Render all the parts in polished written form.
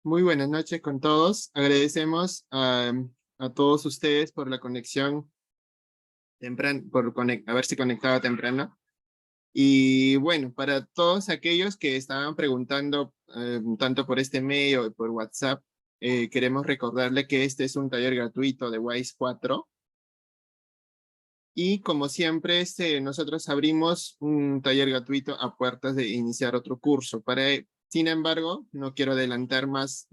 Muy buenas noches con todos. Agradecemos a todos ustedes por la conexión temprano, haberse conectado temprano. Y bueno, para todos aquellos que estaban preguntando tanto por este medio o por WhatsApp, queremos recordarle que este es un taller gratuito de WISE 4. Y como siempre, nosotros abrimos un taller gratuito a puertas de iniciar otro curso. Sin embargo, no quiero adelantar más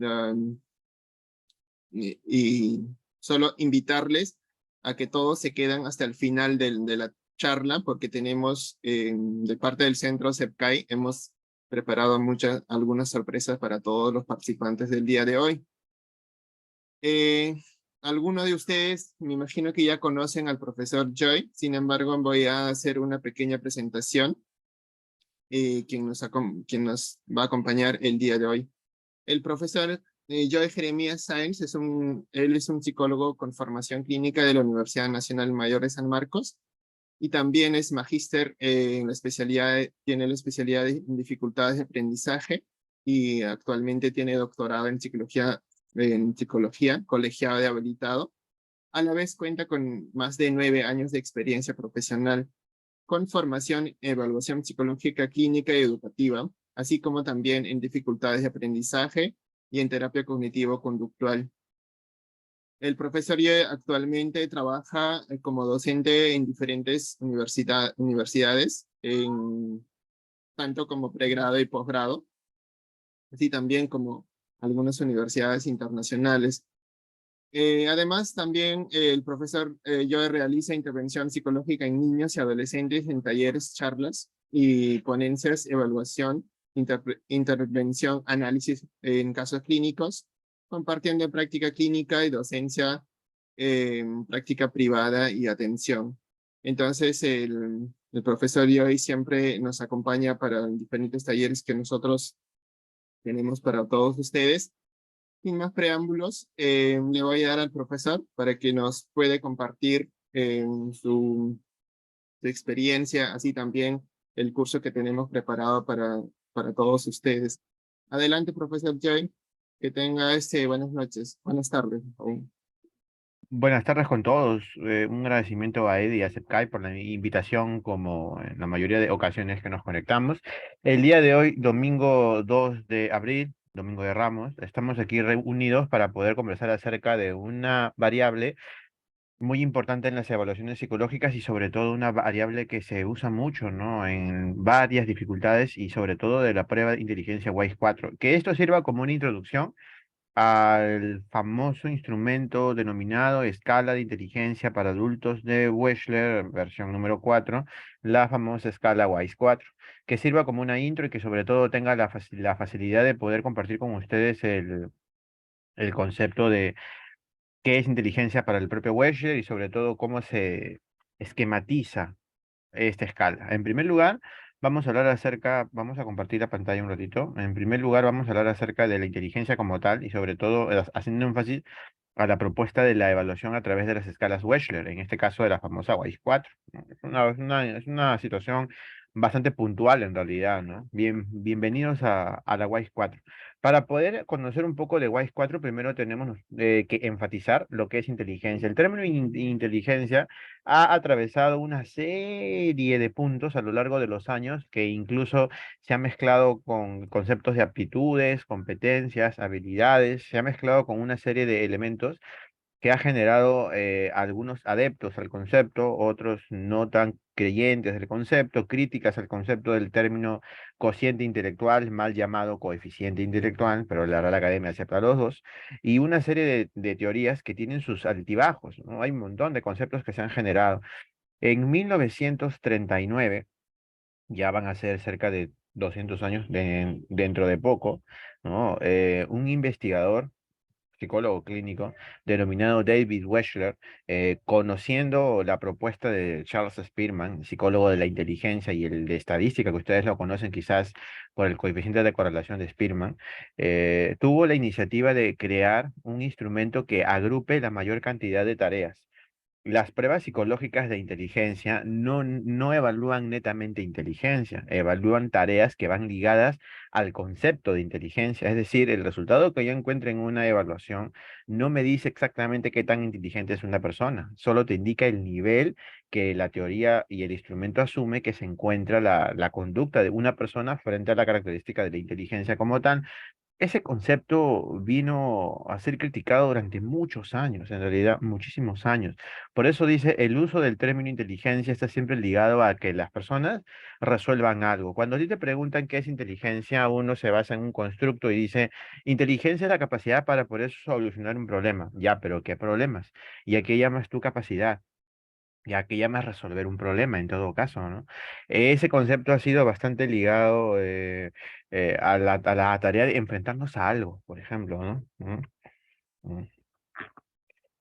y solo invitarles a que todos se quedan hasta el final de la charla, porque tenemos de parte del centro CEPCAI, hemos preparado algunas sorpresas para todos los participantes del día de hoy. Eh, Algunos de ustedes me imagino que ya conocen al profesor Joy, sin embargo voy a hacer una pequeña presentación, quien nos va a acompañar el día de hoy. El profesor Joe Jeremías Sáenz él es un psicólogo con formación clínica de la Universidad Nacional Mayor de San Marcos y también es magíster en la especialidad, tiene la especialidad en dificultades de aprendizaje y actualmente tiene doctorado en psicología, colegiado de habilitado. A la vez cuenta con más de 9 años de experiencia profesional con formación en evaluación psicológica clínica y educativa, así como también en dificultades de aprendizaje y en terapia cognitivo-conductual. El profesor Ye actualmente trabaja como docente en diferentes universidades, tanto como pregrado y posgrado, así también como algunas universidades internacionales. Además, también el profesor Joe realiza intervención psicológica en niños y adolescentes en talleres, charlas y ponencias, evaluación, intervención, análisis en casos clínicos, compartiendo práctica clínica y docencia, práctica privada y atención. Entonces, el profesor Joe siempre nos acompaña para diferentes talleres que nosotros tenemos para todos ustedes. Sin más preámbulos, le voy a dar al profesor para que nos pueda compartir su experiencia, así también el curso que tenemos preparado para todos ustedes. Adelante, profesor Jay, que tenga buenas noches, buenas tardes aún. Buenas tardes con todos. Un agradecimiento a Eddie y a Sepkai por la invitación, como en la mayoría de ocasiones que nos conectamos. El día de hoy, domingo 2 de abril, domingo de Ramos, estamos aquí reunidos para poder conversar acerca de una variable muy importante en las evaluaciones psicológicas y sobre todo una variable que se usa mucho, ¿no? En varias dificultades y sobre todo de la prueba de inteligencia WISE 4. Que esto sirva como una introducción al famoso instrumento denominado escala de inteligencia para adultos de Wechsler, versión número 4, la famosa escala WISE 4, que sirva como una intro y que sobre todo tenga la facilidad de poder compartir con ustedes el concepto de qué es inteligencia para el propio Wechsler y sobre todo cómo se esquematiza esta escala. En primer lugar, vamos a compartir la pantalla un ratito. En primer lugar, vamos a hablar acerca de la inteligencia como tal y sobre todo haciendo énfasis a la propuesta de la evaluación a través de las escalas Wechsler, en este caso de la famosa WISE 4, ¿no? Es una situación bastante puntual en realidad, ¿no? Bienvenidos a la WISE 4. Para poder conocer un poco de WISE 4, primero tenemos que enfatizar lo que es inteligencia. El término inteligencia ha atravesado una serie de puntos a lo largo de los años que incluso se ha mezclado con conceptos de aptitudes, competencias, habilidades, se ha mezclado con una serie de elementos que ha generado algunos adeptos al concepto, otros no tan creyentes del concepto, críticas al concepto del término cociente intelectual, mal llamado coeficiente intelectual, pero la Real Academia acepta los dos, y una serie de teorías que tienen sus altibajos, ¿no? Hay un montón de conceptos que se han generado. En 1939, ya van a ser cerca de 200 años dentro de poco, ¿no? Un investigador, psicólogo clínico, denominado David Wechsler, conociendo la propuesta de Charles Spearman, psicólogo de la inteligencia y el de estadística, que ustedes lo conocen quizás por el coeficiente de correlación de Spearman, tuvo la iniciativa de crear un instrumento que agrupe la mayor cantidad de tareas. las pruebas psicológicas de inteligencia no evalúan netamente inteligencia, evalúan tareas que van ligadas al concepto de inteligencia. Es decir, el resultado que yo encuentre en una evaluación no me dice exactamente qué tan inteligente es una persona, solo te indica el nivel que la teoría y el instrumento asume que se encuentra la conducta de una persona frente a la característica de la inteligencia como tal. Ese concepto vino a ser criticado durante muchos años, en realidad muchísimos años. Por eso dice, el uso del término inteligencia está siempre ligado a que las personas resuelvan algo. Cuando a ti te preguntan qué es inteligencia, uno se basa en un constructo y dice, inteligencia es la capacidad para poder solucionar un problema. Ya, pero ¿qué problemas? ¿Y a qué llamas tu capacidad? Ya que llamas resolver un problema en todo caso, ¿no? Ese concepto ha sido bastante ligado a la tarea de enfrentarnos a algo, por ejemplo, ¿no? Mm.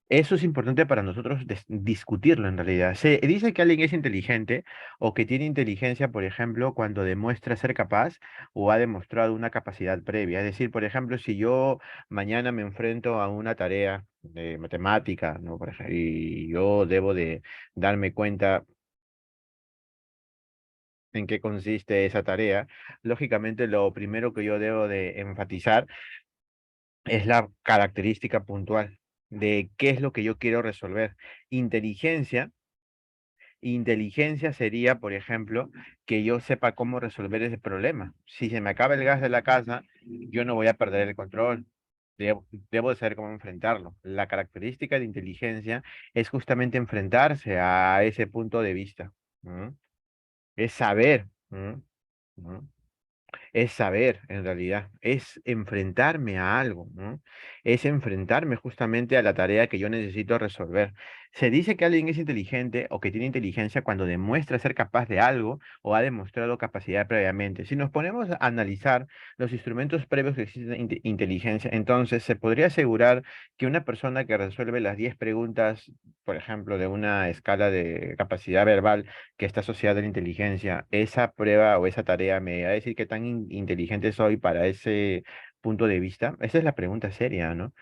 Eso es importante para nosotros discutirlo en realidad. Se dice que alguien es inteligente o que tiene inteligencia, por ejemplo, cuando demuestra ser capaz o ha demostrado una capacidad previa. Es decir, por ejemplo, si yo mañana me enfrento a una tarea de matemática, ¿no? Por ejemplo, y yo debo de darme cuenta en qué consiste esa tarea, lógicamente lo primero que yo debo de enfatizar es la característica puntual de qué es lo que yo quiero resolver. Inteligencia, inteligencia sería, por ejemplo, que yo sepa cómo resolver ese problema. Si se me acaba el gas de la casa, yo no voy a perder el control. Debo de saber cómo enfrentarlo. La característica de inteligencia es justamente enfrentarse a ese punto de vista. ¿M? Es saber. ¿M? Es saber, en realidad, es enfrentarme a algo, ¿no? Es enfrentarme justamente a la tarea que yo necesito resolver. Se dice que alguien es inteligente o que tiene inteligencia cuando demuestra ser capaz de algo o ha demostrado capacidad previamente. Si nos ponemos a analizar los instrumentos previos que existen de inteligencia, entonces se podría asegurar que una persona que resuelve las 10 preguntas, por ejemplo, de una escala de capacidad verbal, que está asociada a la inteligencia, esa prueba o esa tarea me va a decir qué tan inteligente soy para ese punto de vista. Esa es la pregunta seria, ¿no?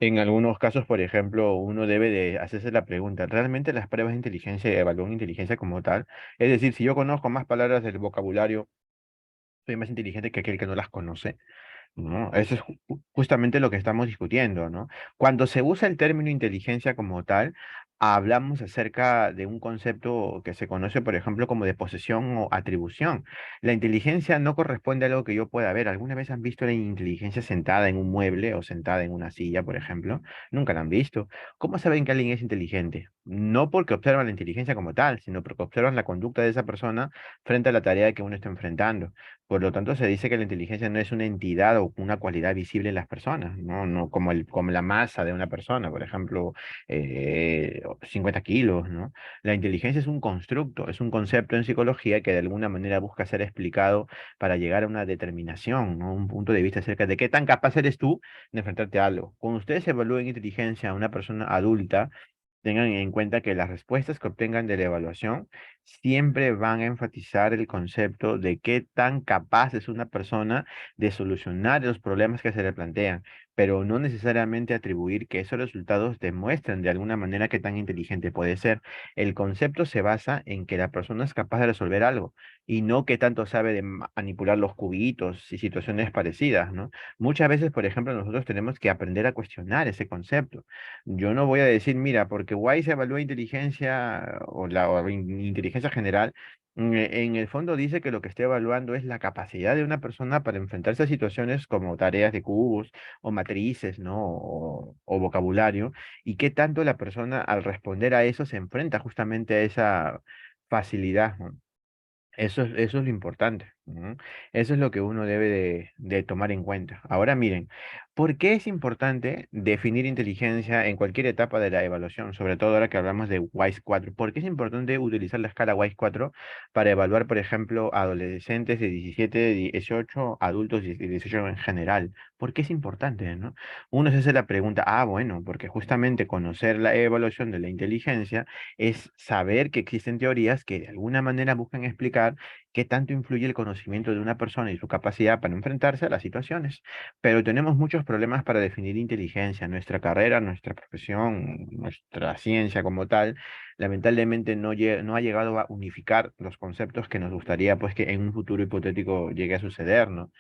En algunos casos, por ejemplo, uno debe de hacerse la pregunta, ¿realmente las pruebas de inteligencia evalúan inteligencia como tal? Es decir, si yo conozco más palabras del vocabulario, soy más inteligente que aquel que no las conoce. No, eso es justamente lo que estamos discutiendo, ¿no? Cuando se usa el término inteligencia como tal, hablamos acerca de un concepto que se conoce, por ejemplo, como de posesión o atribución. La inteligencia no corresponde a algo que yo pueda ver. ¿Alguna vez han visto la inteligencia sentada en un mueble o sentada en una silla, por ejemplo? Nunca la han visto. ¿Cómo saben que alguien es inteligente? No porque observan la inteligencia como tal, sino porque observan la conducta de esa persona frente a la tarea que uno está enfrentando. Por lo tanto, se dice que la inteligencia no es una entidad o una cualidad visible en las personas, no, no como como la masa de una persona, por ejemplo, 50 kilos, ¿no? La inteligencia es un constructo, es un concepto en psicología que de alguna manera busca ser explicado para llegar a una determinación, ¿no? Un punto de vista acerca de qué tan capaz eres tú de enfrentarte a algo. Cuando ustedes evalúen inteligencia a una persona adulta, tengan en cuenta que las respuestas que obtengan de la evaluación siempre van a enfatizar el concepto de qué tan capaz es una persona de solucionar los problemas que se le plantean, pero no necesariamente atribuir que esos resultados demuestren de alguna manera qué tan inteligente puede ser. El concepto se basa en que la persona es capaz de resolver algo y no qué tanto sabe de manipular los cubitos y situaciones parecidas, ¿no? Muchas veces, por ejemplo, nosotros tenemos que aprender a cuestionar ese concepto. Yo no voy a decir, mira, porque Wise evalúa inteligencia o inteligencia general, en el fondo dice que lo que está evaluando es la capacidad de una persona para enfrentarse a situaciones como tareas de cubos o matrices, ¿no? O vocabulario, y qué tanto la persona al responder a eso se enfrenta justamente a esa facilidad, ¿no? Eso es lo importante. ¿No? Eso es lo que uno debe de tomar en cuenta. Ahora miren, ¿por qué es importante definir inteligencia en cualquier etapa de la evaluación? Sobre todo ahora que hablamos de WISE 4. ¿Por qué es importante utilizar la escala WISE 4 para evaluar, por ejemplo, adolescentes de 17, 18, adultos de 18 en general? ¿Por qué es importante, no? Uno se hace la pregunta, bueno, porque justamente conocer la evaluación de la inteligencia es saber que existen teorías que de alguna manera buscan explicar qué tanto influye el conocimiento conocimiento de una persona y su capacidad para enfrentarse a las situaciones. Pero tenemos muchos problemas para definir inteligencia. Nuestra carrera, nuestra profesión, nuestra ciencia como tal, lamentablemente no ha llegado a unificar los conceptos que nos gustaría pues que en un futuro hipotético llegue a suceder, ¿no?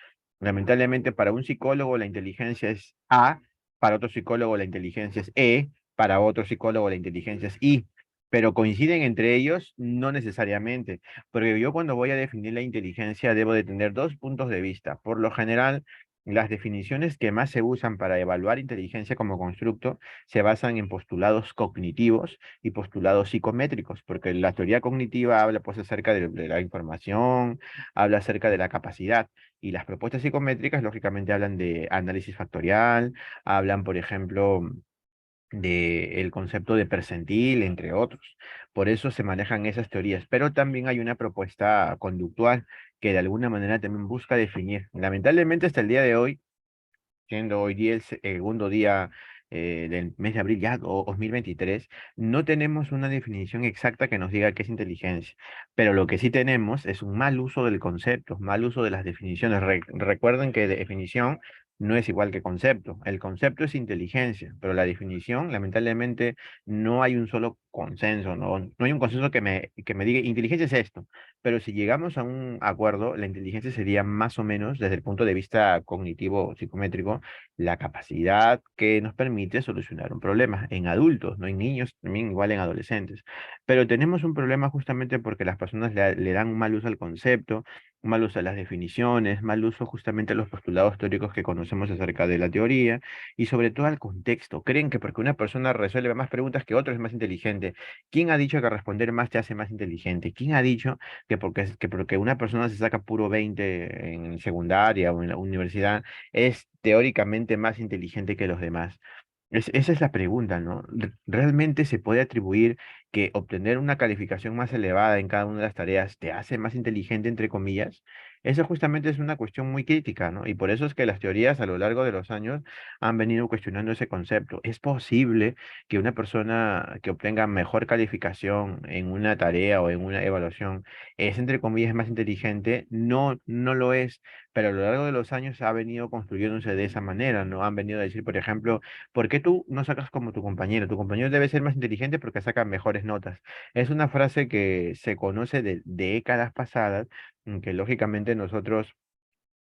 Lamentablemente para un psicólogo la inteligencia es A, para otro psicólogo la inteligencia es E, para otro psicólogo la inteligencia es I, pero coinciden entre ellos no necesariamente, porque yo cuando voy a definir la inteligencia debo de tener dos puntos de vista. Por lo general, las definiciones que más se usan para evaluar inteligencia como constructo se basan en postulados cognitivos y postulados psicométricos, porque la teoría cognitiva habla pues acerca de la información, habla acerca de la capacidad, y las propuestas psicométricas lógicamente hablan de análisis factorial, hablan, por ejemplo, del concepto de percentil, entre otros. Por eso se manejan esas teorías, pero también hay una propuesta conductual que de alguna manera también busca definir. Lamentablemente hasta el día de hoy, siendo hoy día el segundo día del mes de abril ya, o 2023, no tenemos una definición exacta que nos diga qué es inteligencia, pero lo que sí tenemos es un mal uso del concepto, mal uso de las definiciones. Recuerden que definición no es igual que concepto. El concepto es inteligencia, pero la definición, lamentablemente, no hay un solo consenso, no hay un consenso que me diga inteligencia es esto. Pero si llegamos a un acuerdo, la inteligencia sería más o menos, desde el punto de vista cognitivo psicométrico, la capacidad que nos permite solucionar un problema en adultos, no en niños, también igual en adolescentes. Pero tenemos un problema justamente porque las personas le dan un mal uso al concepto, un mal uso a las definiciones, mal uso justamente a los postulados teóricos que conocemos acerca de la teoría y sobre todo al contexto. Creen que porque una persona resuelve más preguntas que otro es más inteligente. ¿Quién ha dicho que responder más te hace más inteligente? ¿Quién ha dicho que porque una persona se saca puro 20 en secundaria o en la universidad es teóricamente más inteligente que los demás? Esa es la pregunta, ¿no? ¿Realmente se puede atribuir que obtener una calificación más elevada en cada una de las tareas te hace más inteligente, entre comillas? Eso justamente es una cuestión muy crítica, ¿no? Y por eso es que las teorías a lo largo de los años han venido cuestionando ese concepto. ¿Es posible que una persona que obtenga mejor calificación en una tarea o en una evaluación es, entre comillas, más inteligente? No, no lo es, pero a lo largo de los años ha venido construyéndose de esa manera, ¿no? Han venido a decir, por ejemplo, ¿por qué tú no sacas como tu compañero? Tu compañero debe ser más inteligente porque saca mejores notas. Es una frase que se conoce de décadas pasadas, que lógicamente nosotros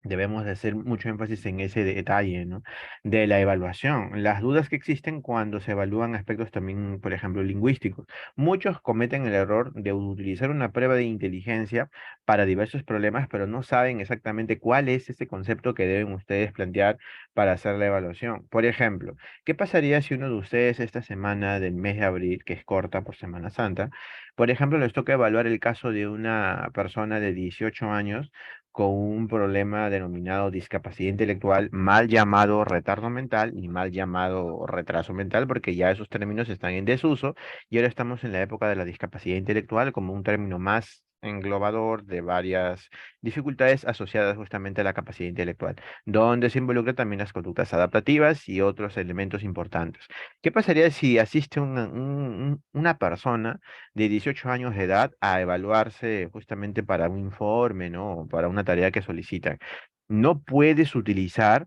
debemos de hacer mucho énfasis en ese detalle, ¿no? De la evaluación. Las dudas que existen cuando se evalúan aspectos también, por ejemplo, lingüísticos. Muchos cometen el error de utilizar una prueba de inteligencia para diversos problemas, pero no saben exactamente cuál es ese concepto que deben ustedes plantear para hacer la evaluación. Por ejemplo, ¿qué pasaría si uno de ustedes esta semana del mes de abril, que es corta por Semana Santa, por ejemplo, les toca evaluar el caso de una persona de 18 años con un problema denominado discapacidad intelectual, mal llamado retardo mental y mal llamado retraso mental, porque ya esos términos están en desuso y ahora estamos en la época de la discapacidad intelectual como un término más englobador de varias dificultades asociadas justamente a la capacidad intelectual, donde se involucran también las conductas adaptativas y otros elementos importantes. ¿Qué pasaría si asiste una persona de 18 años de edad a evaluarse justamente para un informe, ¿no? O para una tarea que solicitan? No puedes utilizar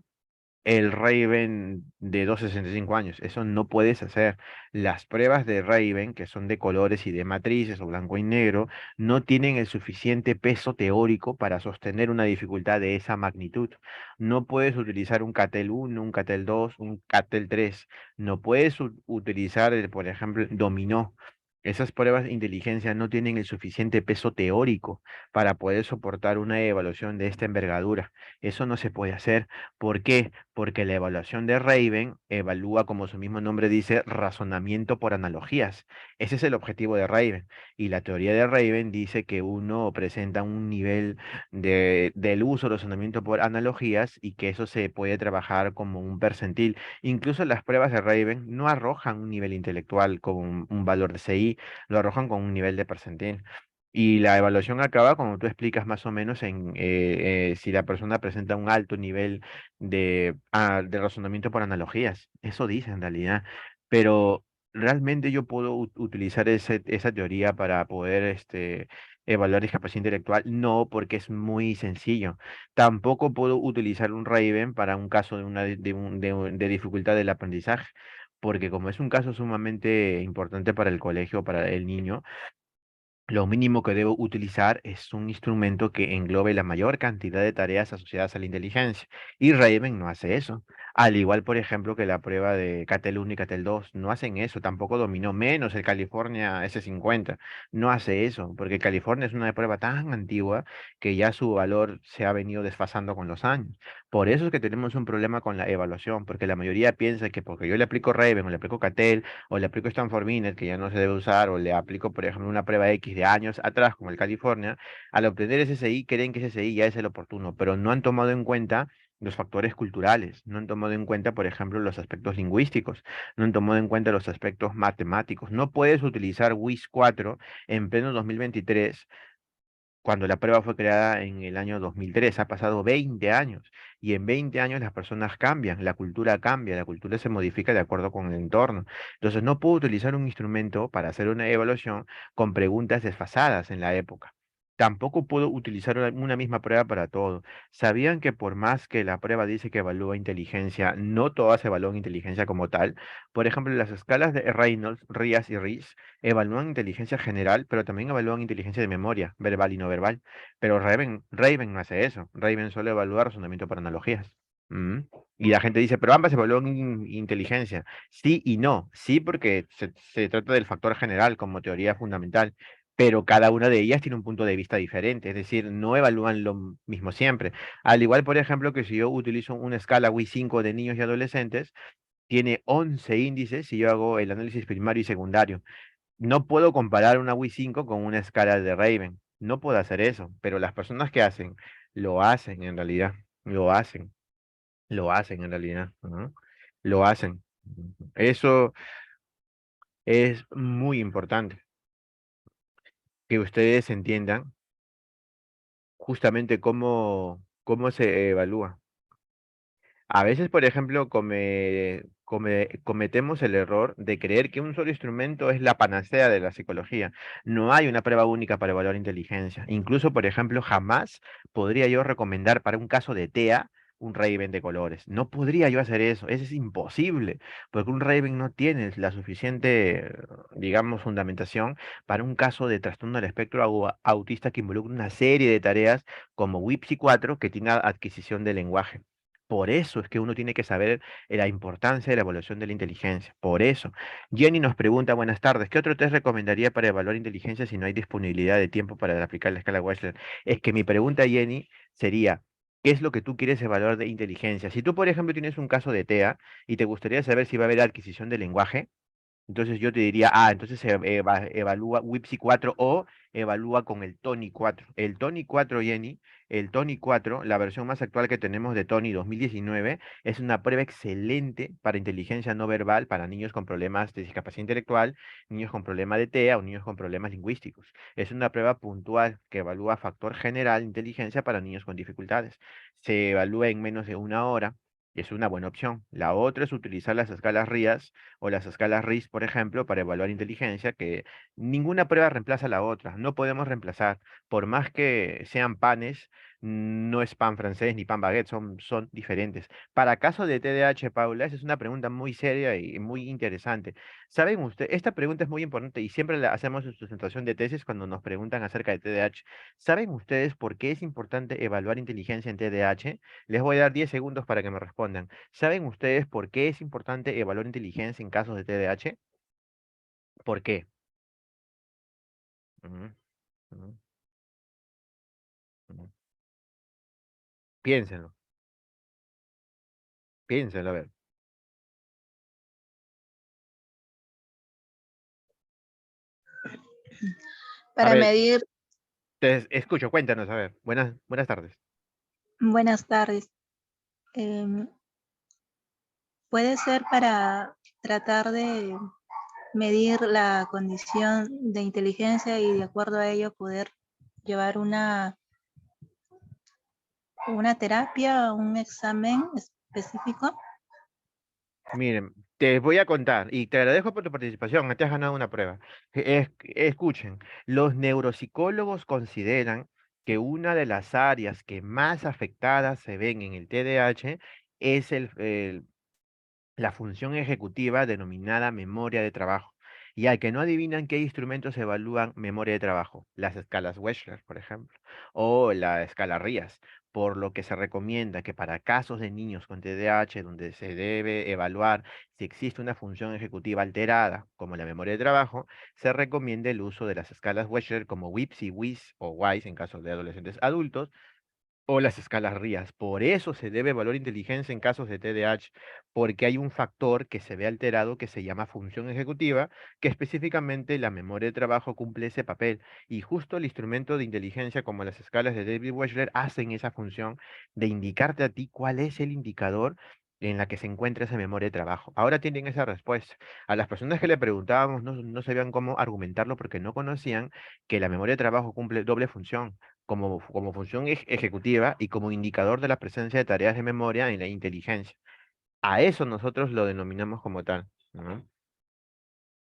el Raven de 265 años. Eso no puedes hacer. Las pruebas de Raven, que son de colores y de matrices o blanco y negro, no tienen el suficiente peso teórico para sostener una dificultad de esa magnitud. No puedes utilizar un CATEL 1, un CATEL 2, un CATEL 3. No puedes utilizar, por ejemplo, dominó. Esas pruebas de inteligencia no tienen el suficiente peso teórico para poder soportar una evaluación de esta envergadura. Eso no se puede hacer. ¿Por qué? Porque la evaluación de Raven evalúa, como su mismo nombre dice, razonamiento por analogías. Ese es el objetivo de Raven. Y la teoría de Raven dice que uno presenta un nivel del uso de razonamiento por analogías y que eso se puede trabajar como un percentil. Incluso las pruebas de Raven no arrojan un nivel intelectual con un valor de CI, lo arrojan con un nivel de percentil. Y la evaluación acaba cuando tú explicas más o menos en si la persona presenta un alto nivel de razonamiento por analogías. Eso dice en realidad. Pero realmente yo puedo utilizar esa teoría para poder evaluar discapacidad intelectual? No, porque es muy sencillo. Tampoco puedo utilizar un Raven para un caso de, una, de dificultad del aprendizaje, porque como es un caso sumamente importante para el colegio, para el niño, lo mínimo que debo utilizar es un instrumento que englobe la mayor cantidad de tareas asociadas a la inteligencia. Y Raven no hace eso. Al igual, por ejemplo, que la prueba de Catel 1 y Catel 2 no hacen eso. Tampoco dominó menos el California S50. No hace eso, porque California es una prueba tan antigua que ya su valor se ha venido desfasando con los años. Por eso es que tenemos un problema con la evaluación, porque la mayoría piensa que porque yo le aplico Raven o le aplico Catel, o le aplico Stanford Binet, que ya no se debe usar, o le aplico, por ejemplo, una prueba X de años atrás, como el California, al obtener ese SSI creen que ese SSI ya es el oportuno, pero no han tomado en cuenta los factores culturales, no han tomado en cuenta, por ejemplo, los aspectos lingüísticos, no han tomado en cuenta los aspectos matemáticos. No puedes utilizar WIS 4 en pleno 2023 cuando la prueba fue creada en el año 2003. Ha pasado 20 años y en 20 años las personas cambian, la cultura cambia, la cultura se modifica de acuerdo con el entorno. Entonces no puedo utilizar un instrumento para hacer una evaluación con preguntas desfasadas en la época. Tampoco puedo utilizar una misma prueba para todo. ¿Sabían que por más que la prueba dice que evalúa inteligencia, no todas evalúan inteligencia como tal? Por ejemplo, las escalas de Reynolds, Rías y Rice evalúan inteligencia general, pero también evalúan inteligencia de memoria, verbal y no verbal. Pero Raven no hace eso. Raven solo evalúa razonamiento por analogías. Mm. Y la gente dice, pero ambas evalúan inteligencia. Sí y no. Sí, porque se trata del factor general como teoría fundamental, pero cada una de ellas tiene un punto de vista diferente, es decir, no evalúan lo mismo siempre. Al igual, por ejemplo, que si yo utilizo una escala WI 5 de niños y adolescentes, tiene 11 índices si yo hago el análisis primario y secundario. No puedo comparar una Wii 5 con una escala de Raven. No puedo hacer eso, pero las personas que hacen, lo hacen en realidad. Lo hacen en realidad. ¿No? Lo hacen. Eso es muy importante, que ustedes entiendan justamente cómo se evalúa. A veces, por ejemplo, cometemos el error de creer que un solo instrumento es la panacea de la psicología. No hay una prueba única para evaluar inteligencia. Incluso, por ejemplo, jamás podría yo recomendar para un caso de TEA un Raven de colores. No podría yo hacer eso. Eso es imposible, porque un Raven no tiene la suficiente, digamos, fundamentación para un caso de trastorno del espectro autista que involucra una serie de tareas como WIPSI 4 que tiene adquisición de lenguaje. Por eso es que uno tiene que saber la importancia de la evaluación de la inteligencia. Por eso. Jenny nos pregunta, buenas tardes, ¿qué otro test recomendaría para evaluar inteligencia si no hay disponibilidad de tiempo para aplicar la escala Wechsler? Es que mi pregunta, Jenny, sería, ¿qué es lo que tú quieres evaluar de inteligencia? Si tú, por ejemplo, tienes un caso de TEA y te gustaría saber si va a haber adquisición de lenguaje, entonces yo te diría, entonces evalúa WIPSI 4 o evalúa con el Tony 4. El Tony 4, Jenny, el Tony 4, la versión más actual que tenemos de Tony 2019, es una prueba excelente para inteligencia no verbal para niños con problemas de discapacidad intelectual, niños con problemas de TEA o niños con problemas lingüísticos. Es una prueba puntual que evalúa factor general de inteligencia para niños con dificultades. Se evalúa en menos de una hora. Y es una buena opción. La otra es utilizar las escalas RIAS o las escalas RIS, por ejemplo, para evaluar inteligencia, que ninguna prueba reemplaza a la otra. No podemos reemplazar. Por más que sean panes, no es pan francés ni pan baguette, son diferentes. Para caso de TDAH, Paula, esa es una pregunta muy seria y muy interesante. ¿Saben ustedes? Esta pregunta es muy importante y siempre la hacemos en sustentación de tesis cuando nos preguntan acerca de TDAH. ¿Saben ustedes por qué es importante evaluar inteligencia en TDAH? Les voy a dar 10 segundos para que me respondan. ¿Saben ustedes por qué es importante evaluar inteligencia en casos de TDAH? ¿Por qué? Ujú, ujú, ujú. Piénsenlo, piénsenlo, a ver. A Para ver, medir, te escucho, cuéntanos, a ver. Buenas tardes. buenas tardes. Em, puede ser para tratar de medir la condición de inteligencia y de acuerdo a ello poder llevar una terapia, un examen específico. Miren. Te voy a contar, y te agradezco por tu participación, te has ganado una prueba. Escuchen, los neuropsicólogos consideran que una de las áreas que más afectadas se ven en el TDAH es la función ejecutiva denominada memoria de trabajo. Y al que no adivinan qué instrumentos evalúan memoria de trabajo, las escalas Wechsler, por ejemplo, o la escala Rías, por lo que se recomienda que para casos de niños con TDAH, donde se debe evaluar si existe una función ejecutiva alterada, como la memoria de trabajo, se recomienda el uso de las escalas Wechsler como WIPSI, WIS o WISE en casos de adolescentes adultos, o las escalas Rías. Por eso se debe evaluar inteligencia en casos de TDAH, porque hay un factor que se ve alterado que se llama función ejecutiva, que específicamente la memoria de trabajo cumple ese papel. Y justo el instrumento de inteligencia, como las escalas de David Wechsler, hacen esa función de indicarte a ti cuál es el indicador en la que se encuentra esa memoria de trabajo. Ahora tienen esa respuesta. A las personas que le preguntábamos no sabían cómo argumentarlo porque no conocían que la memoria de trabajo cumple doble función como función ejecutiva y como indicador de la presencia de tareas de memoria en la inteligencia. A eso nosotros lo denominamos como tal, ¿no?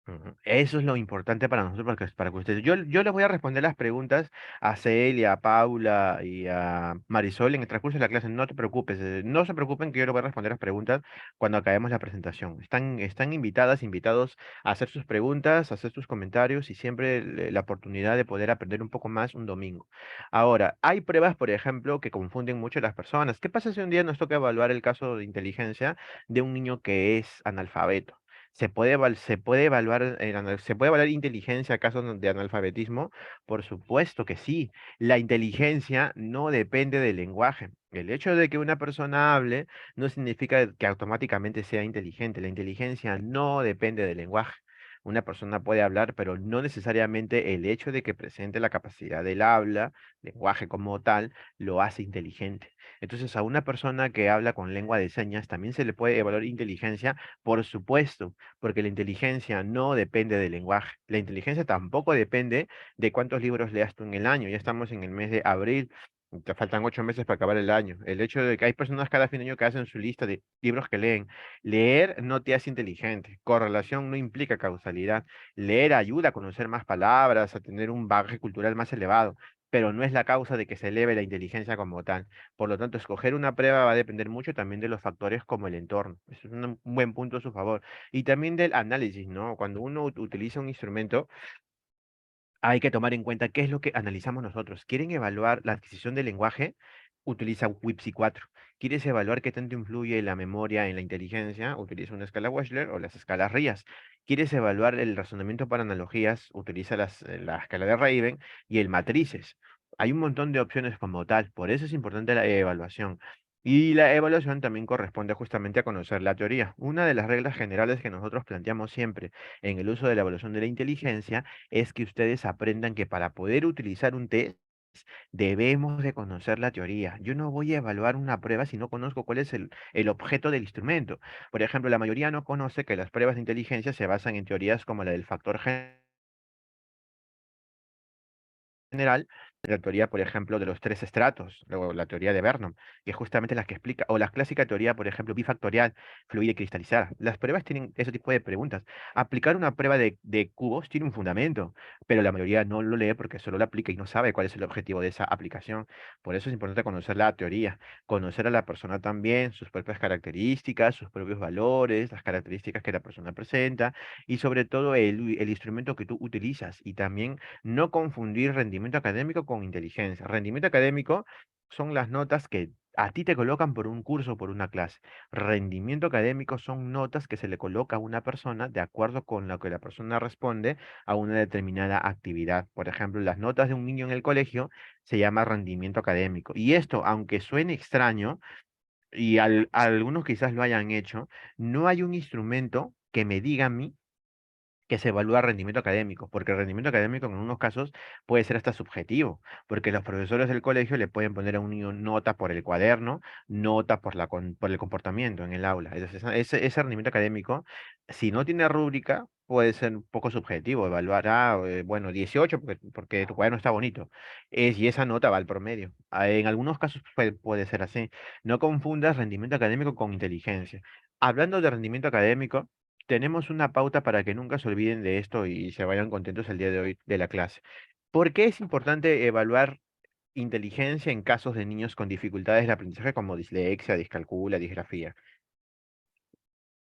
Ujú. Eso es lo importante para nosotros, para que ustedes. Yo les voy a responder las preguntas a Celia, a Paula y a Marisol en el transcurso de la clase. No te preocupes, no se preocupen que yo les voy a responder las preguntas cuando acabemos la presentación. Están invitadas, invitados a hacer sus preguntas, a hacer sus comentarios y siempre la oportunidad de poder aprender un poco más un domingo. Ahora, hay pruebas, por ejemplo, que confunden mucho a las personas. ¿Qué pasa si un día nos toca evaluar el caso de inteligencia de un niño que es analfabeto? Se puede evaluar, se puede evaluar inteligencia casos de analfabetismo. Por supuesto que sí. La inteligencia no depende del lenguaje. El hecho de que una persona hable no significa que automáticamente sea inteligente. La inteligencia no depende del lenguaje. Una persona puede hablar, pero no necesariamente el hecho de que presente la capacidad del habla, lenguaje como tal, lo hace inteligente. Entonces, a una persona que habla con lengua de señas también se le puede evaluar inteligencia, por supuesto, porque la inteligencia no depende del lenguaje. La inteligencia tampoco depende de cuántos libros leas tú en el año. Ya estamos en el mes de abril, te faltan 8 meses para acabar el año. El hecho de que hay personas cada fin de año que hacen su lista de libros que leen. Leer no te hace inteligente. Correlación no implica causalidad. Leer ayuda a conocer más palabras, a tener un bagaje cultural más elevado, pero no es la causa de que se eleve la inteligencia como tal. Por lo tanto, escoger una prueba va a depender mucho también de los factores como el entorno. Eso es un buen punto a su favor. Y también del análisis, ¿no? Cuando uno utiliza un instrumento, hay que tomar en cuenta qué es lo que analizamos nosotros. ¿Quieren evaluar la adquisición del lenguaje? Utiliza WIPSI 4. ¿Quieres evaluar qué tanto influye la memoria en la inteligencia? Utiliza una escala Wechsler o las escalas Rías. ¿Quieres evaluar el razonamiento para analogías? Utiliza la escala de Raven y el matrices. Hay un montón de opciones como tal, por eso es importante la evaluación. Y la evaluación también corresponde justamente a conocer la teoría. Una de las reglas generales que nosotros planteamos siempre en el uso de la evaluación de la inteligencia es que ustedes aprendan que para poder utilizar un test debemos de conocer la teoría. Yo no voy a evaluar una prueba si no conozco cuál es el objeto del instrumento. Por ejemplo, la mayoría no conoce que las pruebas de inteligencia se basan en teorías como la del factor general, la teoría, por ejemplo, de los tres estratos, luego la teoría de Vernon, que es justamente la que explica, o la clásica teoría, por ejemplo, bifactorial, fluida y cristalizada. Las pruebas tienen ese tipo de preguntas. Aplicar una prueba de cubos tiene un fundamento, pero la mayoría no lo lee porque solo la aplica y no sabe cuál es el objetivo de esa aplicación. Por eso es importante conocer la teoría, conocer a la persona también, sus propias características, sus propios valores, las características que la persona presenta y sobre todo el instrumento que tú utilizas y también no confundir rendimiento académico con inteligencia. Rendimiento académico son las notas que a ti te colocan por un curso o por una clase. Rendimiento académico son notas que se le coloca a una persona de acuerdo con lo que la persona responde a una determinada actividad. Por ejemplo, las notas de un niño en el colegio se llama rendimiento académico. Y esto, aunque suene extraño, y a algunos quizás lo hayan hecho, no hay un instrumento que me diga a mí que se evalúa rendimiento académico, porque el rendimiento académico en algunos casos puede ser hasta subjetivo, porque los profesores del colegio le pueden poner a un niño nota por el cuaderno, nota por el comportamiento en el aula. Entonces, ese rendimiento académico, si no tiene rúbrica, puede ser un poco subjetivo, evaluar, bueno, 18 porque tu cuaderno está bonito, y esa nota va al promedio. En algunos casos puede ser así. No confundas rendimiento académico con inteligencia. Hablando de rendimiento académico, tenemos una pauta para que nunca se olviden de esto y se vayan contentos el día de hoy de la clase. ¿Por qué es importante evaluar inteligencia en casos de niños con dificultades de aprendizaje como dislexia, discalculia, disgrafía?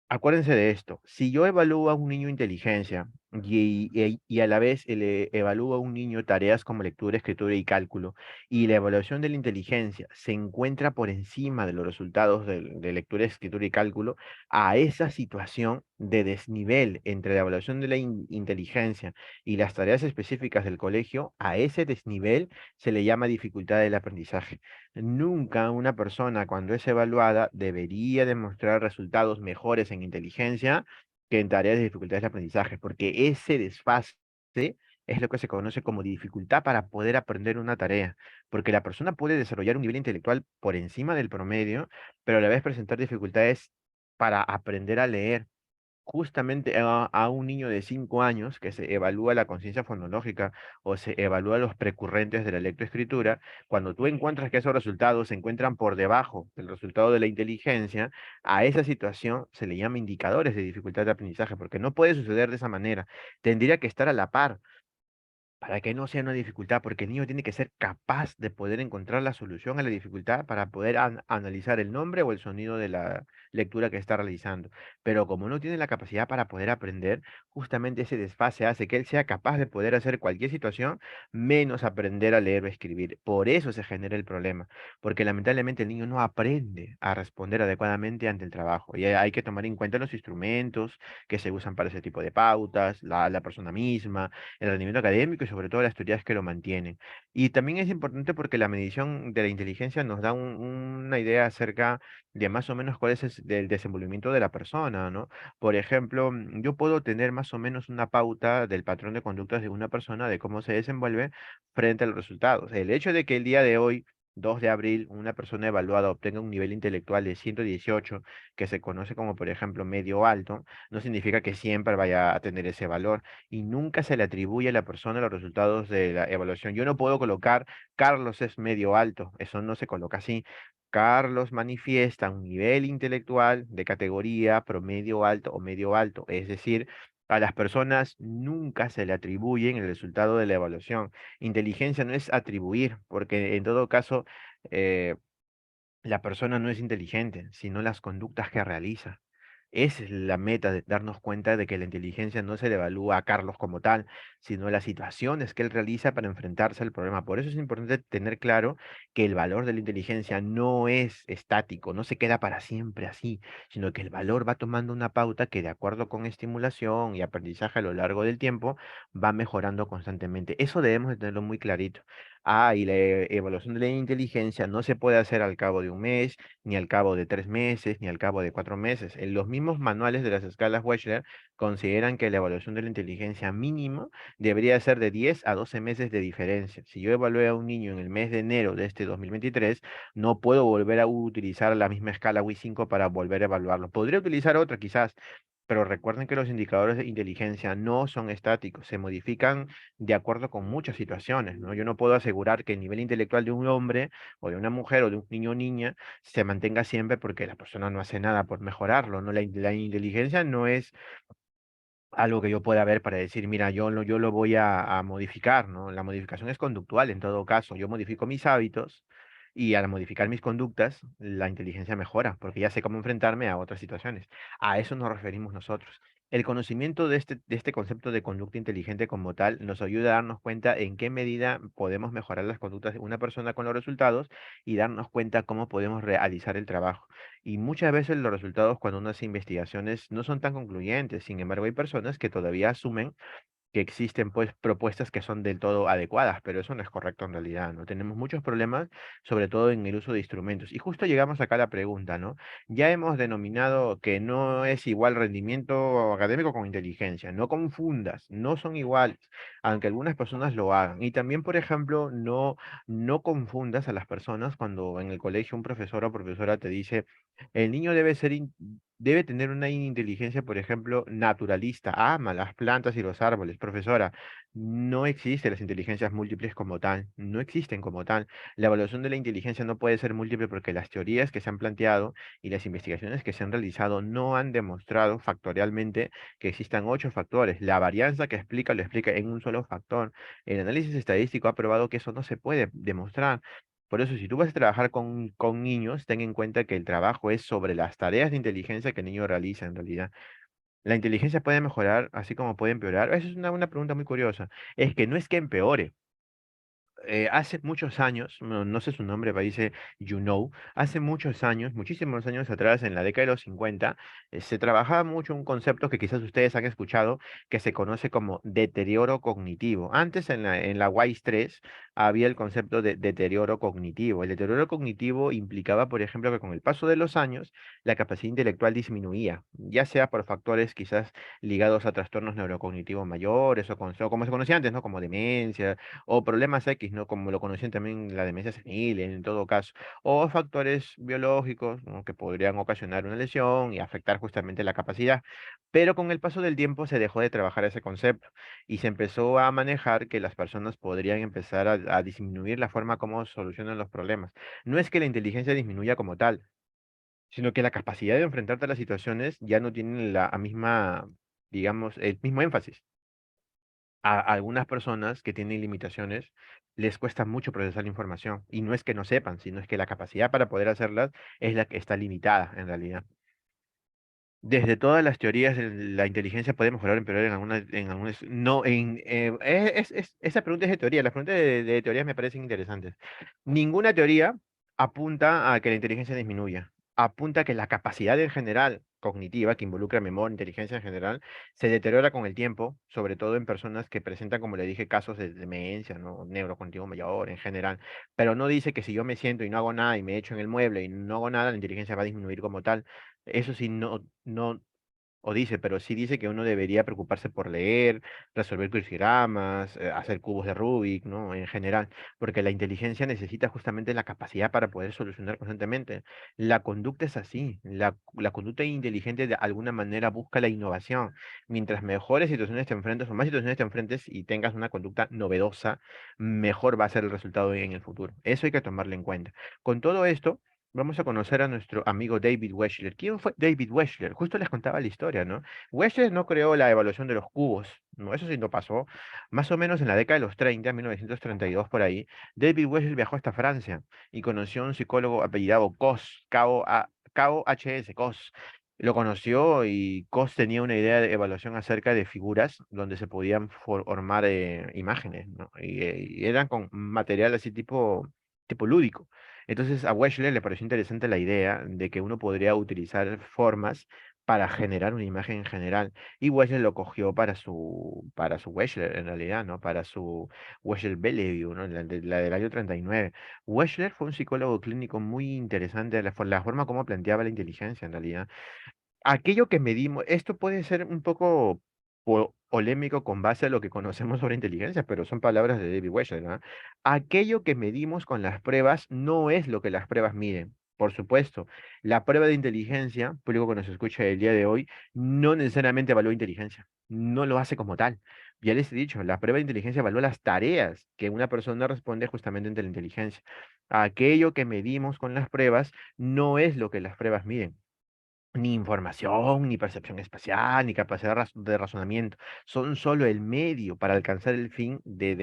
Acuérdense de esto, si yo evalúo a un niño inteligencia y a la vez le evalúo a un niño tareas como lectura, escritura y cálculo, y la evaluación de la inteligencia se encuentra por encima de los resultados de lectura, escritura y cálculo, a esa situación de desnivel entre la evaluación de la inteligencia y las tareas específicas del colegio, a ese desnivel se le llama dificultad del aprendizaje. Nunca una persona cuando es evaluada debería demostrar resultados mejores en inteligencia que en tareas de dificultades de aprendizaje, porque ese desfase es lo que se conoce como dificultad para poder aprender una tarea, porque la persona puede desarrollar un nivel intelectual por encima del promedio, pero a la vez presentar dificultades para aprender a leer. Justamente a un niño de 5 años que se evalúa la conciencia fonológica o se evalúa los precurrentes de la lectoescritura, cuando tú encuentras que esos resultados se encuentran por debajo del resultado de la inteligencia, a esa situación se le llama indicadores de dificultad de aprendizaje, porque no puede suceder de esa manera. Tendría que estar a la par para que no sea una dificultad, porque el niño tiene que ser capaz de poder encontrar la solución a la dificultad para poder analizar el nombre o el sonido de la lectura que está realizando. Pero como no tiene la capacidad para poder aprender, justamente ese desfase hace que él sea capaz de poder hacer cualquier situación, menos aprender a leer o escribir. Por eso se genera el problema, porque lamentablemente el niño no aprende a responder adecuadamente ante el trabajo. Y hay que tomar en cuenta los instrumentos que se usan para ese tipo de pautas, la persona misma, el rendimiento académico y sobre todo las teorías que lo mantienen. Y también es importante porque la medición de la inteligencia nos da una idea acerca de más o menos cuál es el desenvolvimiento de la persona, ¿no? Por ejemplo, yo puedo tener más o menos una pauta del patrón de conductas de una persona, de cómo se desenvuelve frente a los resultados. El hecho de que el día de hoy 2 de abril, una persona evaluada obtenga un nivel intelectual de 118, que se conoce como, por ejemplo, medio alto, no significa que siempre vaya a tener ese valor y nunca se le atribuye a la persona los resultados de la evaluación. Yo no puedo colocar Carlos es medio alto, eso no se coloca así. Carlos manifiesta un nivel intelectual de categoría promedio alto o medio alto, es decir, a las personas nunca se le atribuyen el resultado de la evaluación. Inteligencia no es atribuir, porque en todo caso la persona no es inteligente, sino las conductas que realiza. Esa es la meta de darnos cuenta de que la inteligencia no se le evalúa a Carlos como tal, sino las situaciones que él realiza para enfrentarse al problema. Por eso es importante tener claro que el valor de la inteligencia no es estático, no se queda para siempre así, sino que el valor va tomando una pauta que de acuerdo con estimulación y aprendizaje a lo largo del tiempo va mejorando constantemente. Eso debemos de tenerlo muy clarito. Y la evaluación de la inteligencia no se puede hacer al cabo de un mes, ni al cabo de 3 meses, ni al cabo de 4 meses. En los mismos manuales de las escalas Wechsler consideran que la evaluación de la inteligencia mínimo debería ser de 10 a 12 meses de diferencia. Si yo evalué a un niño en el mes de enero de este 2023, no puedo volver a utilizar la misma escala WI5 para volver a evaluarlo. Podría utilizar otra quizás, pero recuerden que los indicadores de inteligencia no son estáticos, se modifican de acuerdo con muchas situaciones, ¿no? Yo no puedo asegurar que el nivel intelectual de un hombre o de una mujer o de un niño o niña se mantenga siempre porque la persona no hace nada por mejorarlo, ¿no? La inteligencia no es algo que yo pueda ver para decir, mira, yo lo voy a modificar, ¿no? La modificación es conductual en todo caso. Yo modifico mis hábitos y al modificar mis conductas, la inteligencia mejora, porque ya sé cómo enfrentarme a otras situaciones. A eso nos referimos nosotros. El conocimiento de este concepto de conducta inteligente como tal nos ayuda a darnos cuenta en qué medida podemos mejorar las conductas de una persona con los resultados y darnos cuenta cómo podemos realizar el trabajo. Y muchas veces los resultados cuando uno hace investigaciones no son tan concluyentes. Sin embargo, hay personas que todavía asumen que existen pues propuestas que son del todo adecuadas, pero eso no es correcto en realidad, ¿no? Tenemos muchos problemas, sobre todo en el uso de instrumentos. Y justo llegamos acá a la pregunta, ¿no? Ya hemos denominado que no es igual rendimiento académico con inteligencia. No confundas, no son iguales, aunque algunas personas lo hagan. Y también, por ejemplo, no confundas a las personas cuando en el colegio un profesor o profesora te dice, el niño debe ser Debe tener una inteligencia, por ejemplo, naturalista. Ama las plantas y los árboles. Profesora, no existen las inteligencias múltiples como tal. No existen como tal. La evaluación de la inteligencia no puede ser múltiple porque las teorías que se han planteado y las investigaciones que se han realizado no han demostrado factorialmente que existan 8 factores. La varianza que explica lo explica en un solo factor. El análisis estadístico ha probado que eso no se puede demostrar. Por eso, si tú vas a trabajar con niños, ten en cuenta que el trabajo es sobre las tareas de inteligencia que el niño realiza en realidad. La inteligencia puede mejorar, así como puede empeorar. Esa es una pregunta muy curiosa. Es que no es que empeore, hace muchos años, no sé su nombre, pero dice hace muchos años, muchísimos años atrás, en la década de los 50, se trabajaba mucho un concepto que quizás ustedes han escuchado, que se conoce como deterioro cognitivo. Antes en la WISE 3 había el concepto de deterioro cognitivo. El deterioro cognitivo implicaba, por ejemplo, que con el paso de los años, la capacidad intelectual disminuía, ya sea por factores quizás ligados a trastornos neurocognitivos mayores o como se conocía antes, ¿no? Como demencia o problemas X, ¿no? Como lo conocían también la demencia senil, en todo caso, o factores biológicos, ¿no? Que podrían ocasionar una lesión y afectar justamente la capacidad. Pero con el paso del tiempo se dejó de trabajar ese concepto y se empezó a manejar que las personas podrían empezar a disminuir la forma como solucionan los problemas. No es que la inteligencia disminuya como tal, sino que la capacidad de enfrentarte a las situaciones ya no tiene la misma, digamos, el mismo énfasis. A algunas personas que tienen limitaciones les cuesta mucho procesar la información y no es que no sepan, sino es que la capacidad para poder hacerlas es la que está limitada en realidad. Desde todas las teorías, la inteligencia puede mejorar o empeorar en algunas, no, esa pregunta es de teoría, las preguntas de teorías me parecen interesantes. Ninguna teoría apunta a que la inteligencia disminuya, apunta a que la capacidad en general cognitiva, que involucra memoria, inteligencia en general, se deteriora con el tiempo, sobre todo en personas que presentan, como le dije, casos de demencia, ¿no? Neurocognitivo mayor en general, pero no dice que si yo me siento y no hago nada y me echo en el mueble y no hago nada, la inteligencia va a disminuir como tal. Eso sí, no, o dice, pero sí dice que uno debería preocuparse por leer, resolver crucigramas, hacer cubos de Rubik, ¿no? En general, porque la inteligencia necesita justamente la capacidad para poder solucionar constantemente. La conducta es así, la conducta inteligente de alguna manera busca la innovación. Mientras mejores situaciones te enfrentes o más situaciones te enfrentes y tengas una conducta novedosa, mejor va a ser el resultado en el futuro. Eso hay que tomarlo en cuenta. Con todo esto, vamos a conocer a nuestro amigo David Wechsler. ¿Quién fue David Wechsler? Justo les contaba la historia, ¿no? Wechsler no creó la evaluación de los cubos, ¿no? Eso sí no pasó. Más o menos en la década de los 30, 1932 por ahí, David Wechsler viajó hasta Francia y conoció a un psicólogo apellidado Cos, K-O-H-S, Cos. Lo conoció y Cos tenía una idea de evaluación acerca de figuras donde se podían formar imágenes, ¿no? Y eran con material así tipo lúdico. Entonces a Wechsler le pareció interesante la idea de que uno podría utilizar formas para generar una imagen en general. Y Wechsler lo cogió para su Wechsler, en realidad, ¿no? Para su Wechsler Bellevue, ¿no? La del año 39. Wechsler fue un psicólogo clínico muy interesante, la forma como planteaba la inteligencia, en realidad. Aquello que medimos, esto puede ser un poco polémico con base a lo que conocemos sobre inteligencia, pero son palabras de David Wechsler, ¿no? Aquello que medimos con las pruebas no es lo que las pruebas miden. Por supuesto, la prueba de inteligencia, público que nos escucha el día de hoy, no necesariamente evalúa inteligencia, no lo hace como tal. Ya les he dicho, la prueba de inteligencia evalúa las tareas que una persona responde justamente ante la inteligencia. Aquello que medimos con las pruebas no es lo que las pruebas miden. Ni información, ni percepción espacial, ni capacidad de razonamiento. Son solo el medio para alcanzar el fin de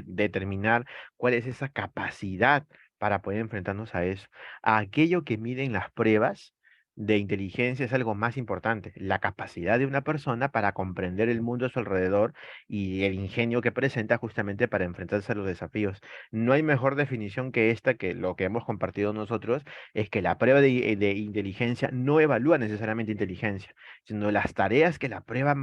determinar cuál es esa capacidad para poder enfrentarnos a eso. Aquello que miden las pruebas de inteligencia es algo más importante, la capacidad de una persona para comprender el mundo a su alrededor y el ingenio que presenta justamente para enfrentarse a los desafíos. No hay mejor definición que esta, que lo que hemos compartido nosotros es que la prueba de inteligencia no evalúa necesariamente inteligencia, sino las tareas que la prueba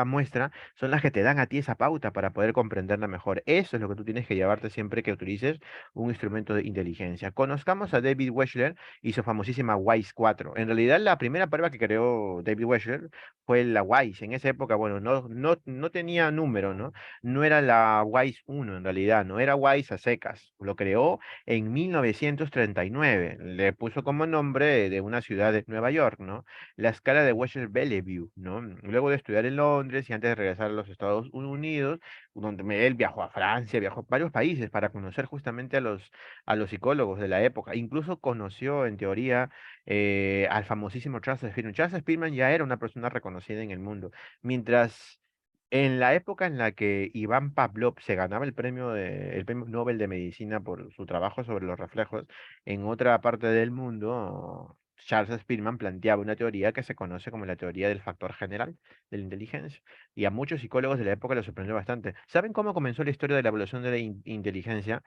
muestra son las que te dan a ti esa pauta para poder comprenderla mejor. Eso es lo que tú tienes que llevarte siempre que utilices un instrumento de inteligencia. Conozcamos a David Wechsler y su famosísima WISE WISE-4. En realidad, la primera prueba que creó David Wechsler fue la WISE. En esa época, bueno, no tenía número, ¿no? No era la WISE 1 en realidad, no era WISE a secas. Lo creó en 1939. Le puso como nombre de una ciudad de Nueva York, ¿no? La escala de Wechsler-Bellevue, ¿no? Luego de estudiar en Londres y antes de regresar a los Estados Unidos, donde él viajó a Francia, viajó a varios países para conocer justamente a los psicólogos de la época. Incluso conoció, en teoría, al famosísimo Charles Spearman. Charles Spearman ya era una persona reconocida en el mundo. Mientras en la época en la que Iván Pavlov se ganaba el premio Nobel de Medicina por su trabajo sobre los reflejos, en otra parte del mundo, Charles Spearman planteaba una teoría que se conoce como la teoría del factor general de la inteligencia. Y a muchos psicólogos de la época les sorprendió bastante. ¿Saben cómo comenzó la historia de la evolución de la inteligencia?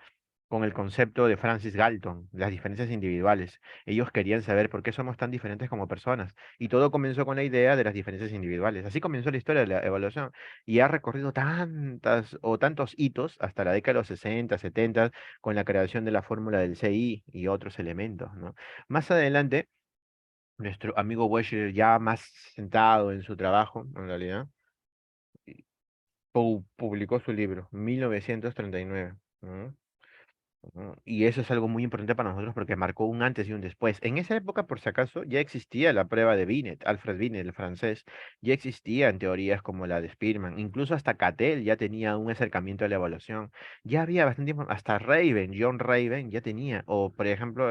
Con el concepto de Francis Galton, las diferencias individuales. Ellos querían saber por qué somos tan diferentes como personas. Y todo comenzó con la idea de las diferencias individuales. Así comenzó la historia de la evaluación. Y ha recorrido tantas o tantos hitos hasta la década de los 60, 70, con la creación de la fórmula del CI y otros elementos, ¿no? Más adelante, nuestro amigo Wechsler, ya más sentado en su trabajo, en realidad, publicó su libro, 1939. ¿No? Y eso es algo muy importante para nosotros porque marcó un antes y un después. En esa época, por si acaso, ya existía la prueba de Binet, Alfred Binet, el francés, ya existían teorías como la de Spearman, incluso hasta Cattell ya tenía un acercamiento a la evaluación, ya había bastante, hasta Raven, John Raven ya tenía, o por ejemplo,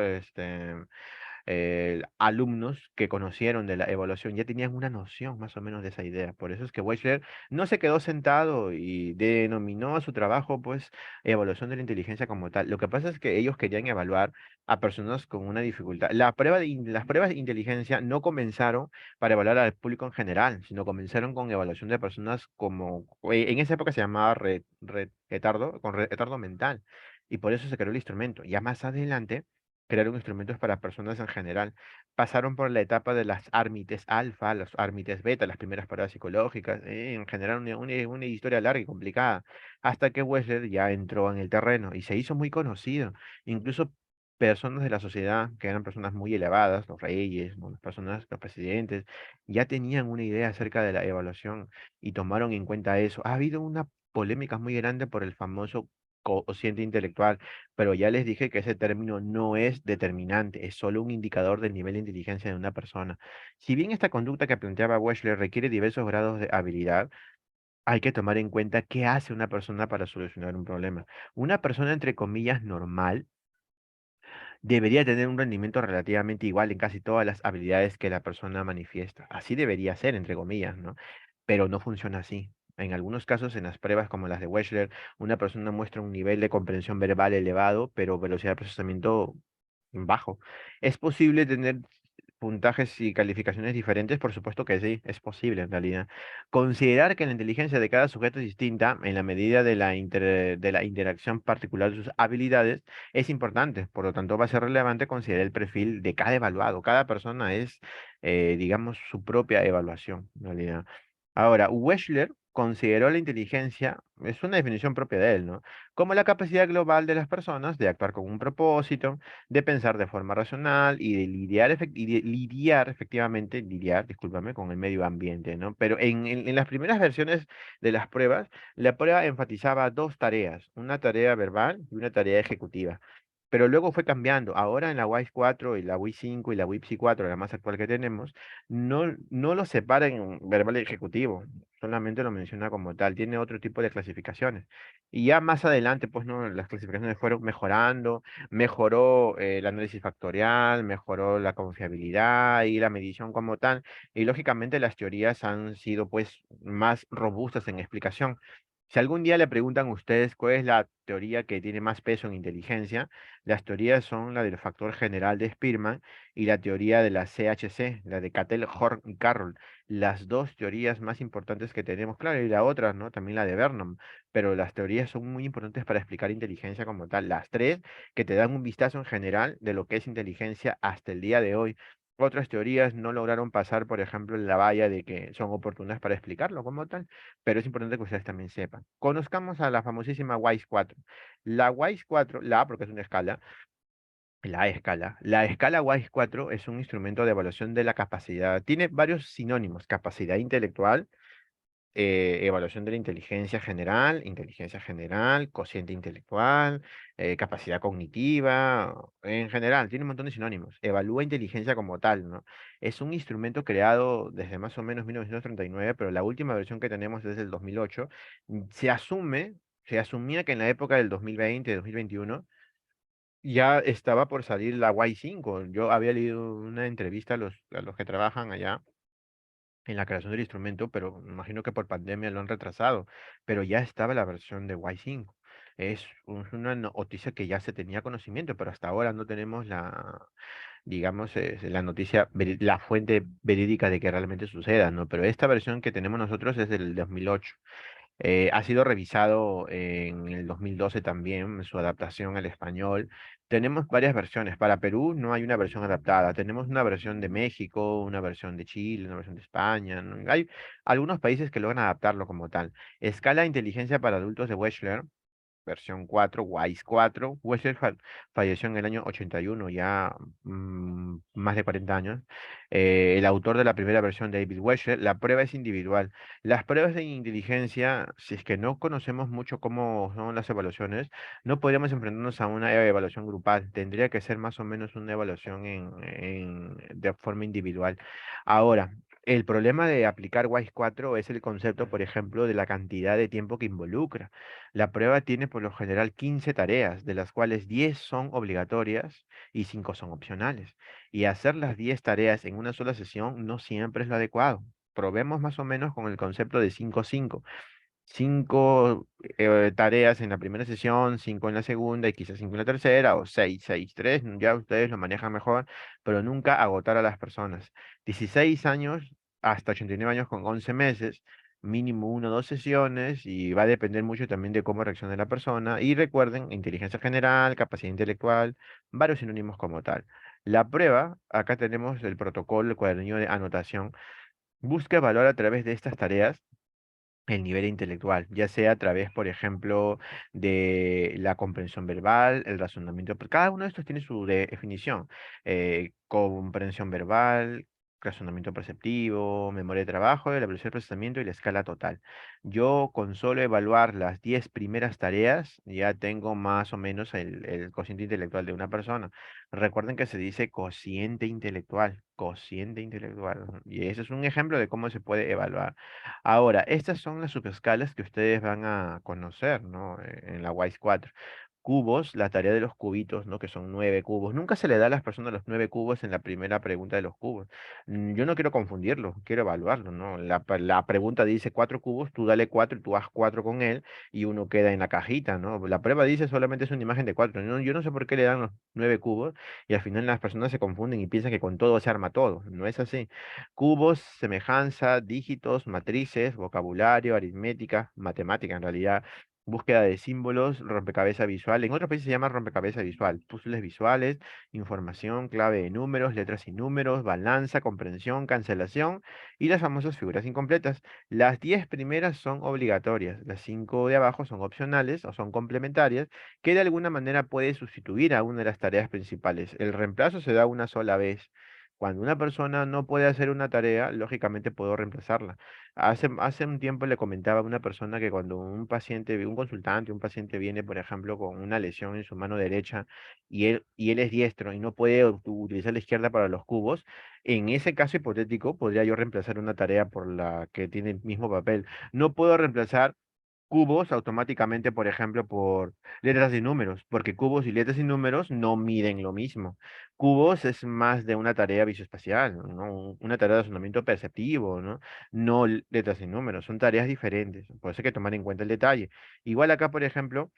alumnos que conocieron de la evaluación ya tenían una noción más o menos de esa idea. Por eso es que Wechsler no se quedó sentado y denominó a su trabajo, pues, evaluación de la inteligencia como tal. Lo que pasa es que ellos querían evaluar a personas con una dificultad. Las pruebas de inteligencia no comenzaron para evaluar al público en general, sino comenzaron con evaluación de personas como, en esa época se llamaba retardo, con retardo mental. Y por eso se creó el instrumento. Ya más adelante crearon instrumentos para personas en general. Pasaron por la etapa de las ARMITES alfa, las ARMITES beta, las primeras pruebas psicológicas, en general una historia larga y complicada, hasta que Wechsler ya entró en el terreno y se hizo muy conocido. Incluso personas de la sociedad, que eran personas muy elevadas, los reyes, ¿no? Las personas, los presidentes, ya tenían una idea acerca de la evaluación y tomaron en cuenta eso. Ha habido una polémica muy grande por el famoso cociente intelectual, pero ya les dije que ese término no es determinante, es solo un indicador del nivel de inteligencia de una persona. Si bien esta conducta que planteaba Wechsler requiere diversos grados de habilidad, hay que tomar en cuenta qué hace una persona para solucionar un problema. Una persona, entre comillas, normal debería tener un rendimiento relativamente igual en casi todas las habilidades que la persona manifiesta. Así debería ser, entre comillas, ¿no? Pero no funciona así. En algunos casos, en las pruebas como las de Wechsler, una persona muestra un nivel de comprensión verbal elevado, pero velocidad de procesamiento bajo. ¿Es posible tener puntajes y calificaciones diferentes? Por supuesto que sí, es posible en realidad. Considerar que la inteligencia de cada sujeto es distinta en la medida de de la interacción particular de sus habilidades es importante. Por lo tanto, va a ser relevante considerar el perfil de cada evaluado. Cada persona es, digamos, su propia evaluación en realidad. Ahora, Wechsler consideró la inteligencia, es una definición propia de él, ¿no? Como la capacidad global de las personas de actuar con un propósito, de pensar de forma racional y de lidiar efectivamente, lidiar, discúlpame, con el medio ambiente, ¿no? Pero en las primeras versiones de las pruebas, la prueba enfatizaba dos tareas, una tarea verbal y una tarea ejecutiva. Pero luego fue cambiando. Ahora en la WISE 4 y la WIS 5 y la WIPSI 4, la más actual que tenemos, no lo separa en verbal y ejecutivo, solamente lo menciona como tal, tiene otro tipo de clasificaciones. Y ya más adelante, pues, ¿no? Las clasificaciones fueron mejorando, mejoró el análisis factorial, mejoró la confiabilidad y la medición como tal, y lógicamente las teorías han sido, pues, más robustas en explicación. Si algún día le preguntan a ustedes cuál es la teoría que tiene más peso en inteligencia, las teorías son la del factor general de Spearman y la teoría de la CHC, la de Cattell, Horn y Carroll. Las dos teorías más importantes que tenemos, claro, y la otra, ¿no? También la de Vernon, pero las teorías son muy importantes para explicar inteligencia como tal. Las tres que te dan un vistazo en general de lo que es inteligencia hasta el día de hoy. Otras teorías no lograron pasar, por ejemplo, en la valla de que son oportunas para explicarlo como tal, pero es importante que ustedes también sepan. Conozcamos a la famosísima WISE 4. La WISE 4, la A porque es una escala, La escala. La escala WISE 4 es un instrumento de evaluación de la capacidad. Tiene varios sinónimos: capacidad intelectual, evaluación de la inteligencia general, cociente intelectual, capacidad cognitiva, en general, tiene un montón de sinónimos. Evalúa inteligencia como tal, ¿no? Es un instrumento creado desde más o menos 1939, pero la última versión que tenemos es del 2008. Se asumía que en la época del 2020, 2021, ya estaba por salir la Y5. Yo había leído una entrevista a los que trabajan allá en la creación del instrumento, pero me imagino que por pandemia lo han retrasado, pero ya estaba la versión de Y5. Una noticia que ya se tenía conocimiento, pero hasta ahora no tenemos digamos, la noticia, la fuente verídica de que realmente suceda, ¿no? Pero esta versión que tenemos nosotros es del 2008. Ha sido revisado en el 2012 también, su adaptación al español. Tenemos varias versiones. Para Perú no hay una versión adaptada. Tenemos una versión de México, una versión de Chile, una versión de España, ¿no? Hay algunos países que logran adaptarlo como tal. Escala de inteligencia para adultos de Wechsler, versión 4, WISE 4. Wechsler falleció en el año 81, ya más de 40 años. El autor de la primera versión, David Wechsler. La prueba es individual. Las pruebas de inteligencia, si es que no conocemos mucho cómo son las evaluaciones, no podríamos enfrentarnos a una evaluación grupal. Tendría que ser más o menos una evaluación de forma individual. Ahora, el problema de aplicar WISE 4 es el concepto, por ejemplo, de la cantidad de tiempo que involucra. La prueba tiene por lo general 15 tareas, de las cuales 10 son obligatorias y 5 son opcionales. Y hacer las 10 tareas en una sola sesión no siempre es lo adecuado. Probemos más o menos con el concepto de 5-5. 5 tareas en la primera sesión, 5 en la segunda y quizás 5 en la tercera, o 6-6-3, ya ustedes lo manejan mejor, pero nunca agotar a las personas. 16 años hasta 89 años con 11 meses, mínimo 1 o 2 sesiones, y va a depender mucho también de cómo reaccione la persona. Y recuerden, inteligencia general, capacidad intelectual, varios sinónimos como tal. La prueba, acá tenemos el protocolo, el cuadernillo de anotación. Busca evaluar a través de estas tareas el nivel intelectual, ya sea a través, por ejemplo, de la comprensión verbal, el razonamiento. Cada uno de estos tiene su definición. Comprensión verbal, razonamiento perceptivo, memoria de trabajo, la velocidad de procesamiento y la escala total. Yo con solo evaluar las 10 primeras tareas ya tengo más o menos el cociente intelectual de una persona. Recuerden que se dice cociente intelectual, cociente intelectual. Y ese es un ejemplo de cómo se puede evaluar. Ahora, estas son las subescalas que ustedes van a conocer, ¿no? En la WISE 4. Cubos, la tarea de los cubitos, ¿no? Que son 9 cubos. Nunca se le da a las personas los 9 cubos en la primera pregunta de los cubos. Yo no quiero confundirlo, quiero evaluarlo, ¿no? La pregunta dice 4 cubos, tú dale 4 y tú haz 4 con él y uno queda en la cajita, ¿no? La prueba dice solamente es una imagen de 4. Yo no sé por qué le dan los 9 cubos y al final las personas se confunden y piensan que con todo se arma todo. No es así. Cubos, semejanza, dígitos, matrices, vocabulario, aritmética, matemática en realidad, búsqueda de símbolos, rompecabezas visual. En otros países se llama rompecabezas visual, puzzles visuales, información, clave de números, letras y números, balanza, comprensión, cancelación y las famosas figuras incompletas. Las 10 primeras son obligatorias, las 5 de abajo son opcionales o son complementarias, que de alguna manera puede sustituir a una de las tareas principales. El reemplazo se da una sola vez. Cuando una persona no puede hacer una tarea, lógicamente puedo reemplazarla. Hace un tiempo le comentaba a una persona que cuando un consultante, un paciente viene, por ejemplo, con una lesión en su mano derecha y él es diestro y no puede utilizar la izquierda para los cubos, en ese caso hipotético podría yo reemplazar una tarea por la que tiene el mismo papel. No puedo reemplazar cubos automáticamente, por ejemplo, por letras y números, porque cubos y letras y números no miden lo mismo. Cubos es más de una tarea visoespacial, ¿no? Una tarea de razonamiento perceptivo, ¿no? No letras y números, son tareas diferentes, por eso hay que tomar en cuenta el detalle. Igual acá, por ejemplo,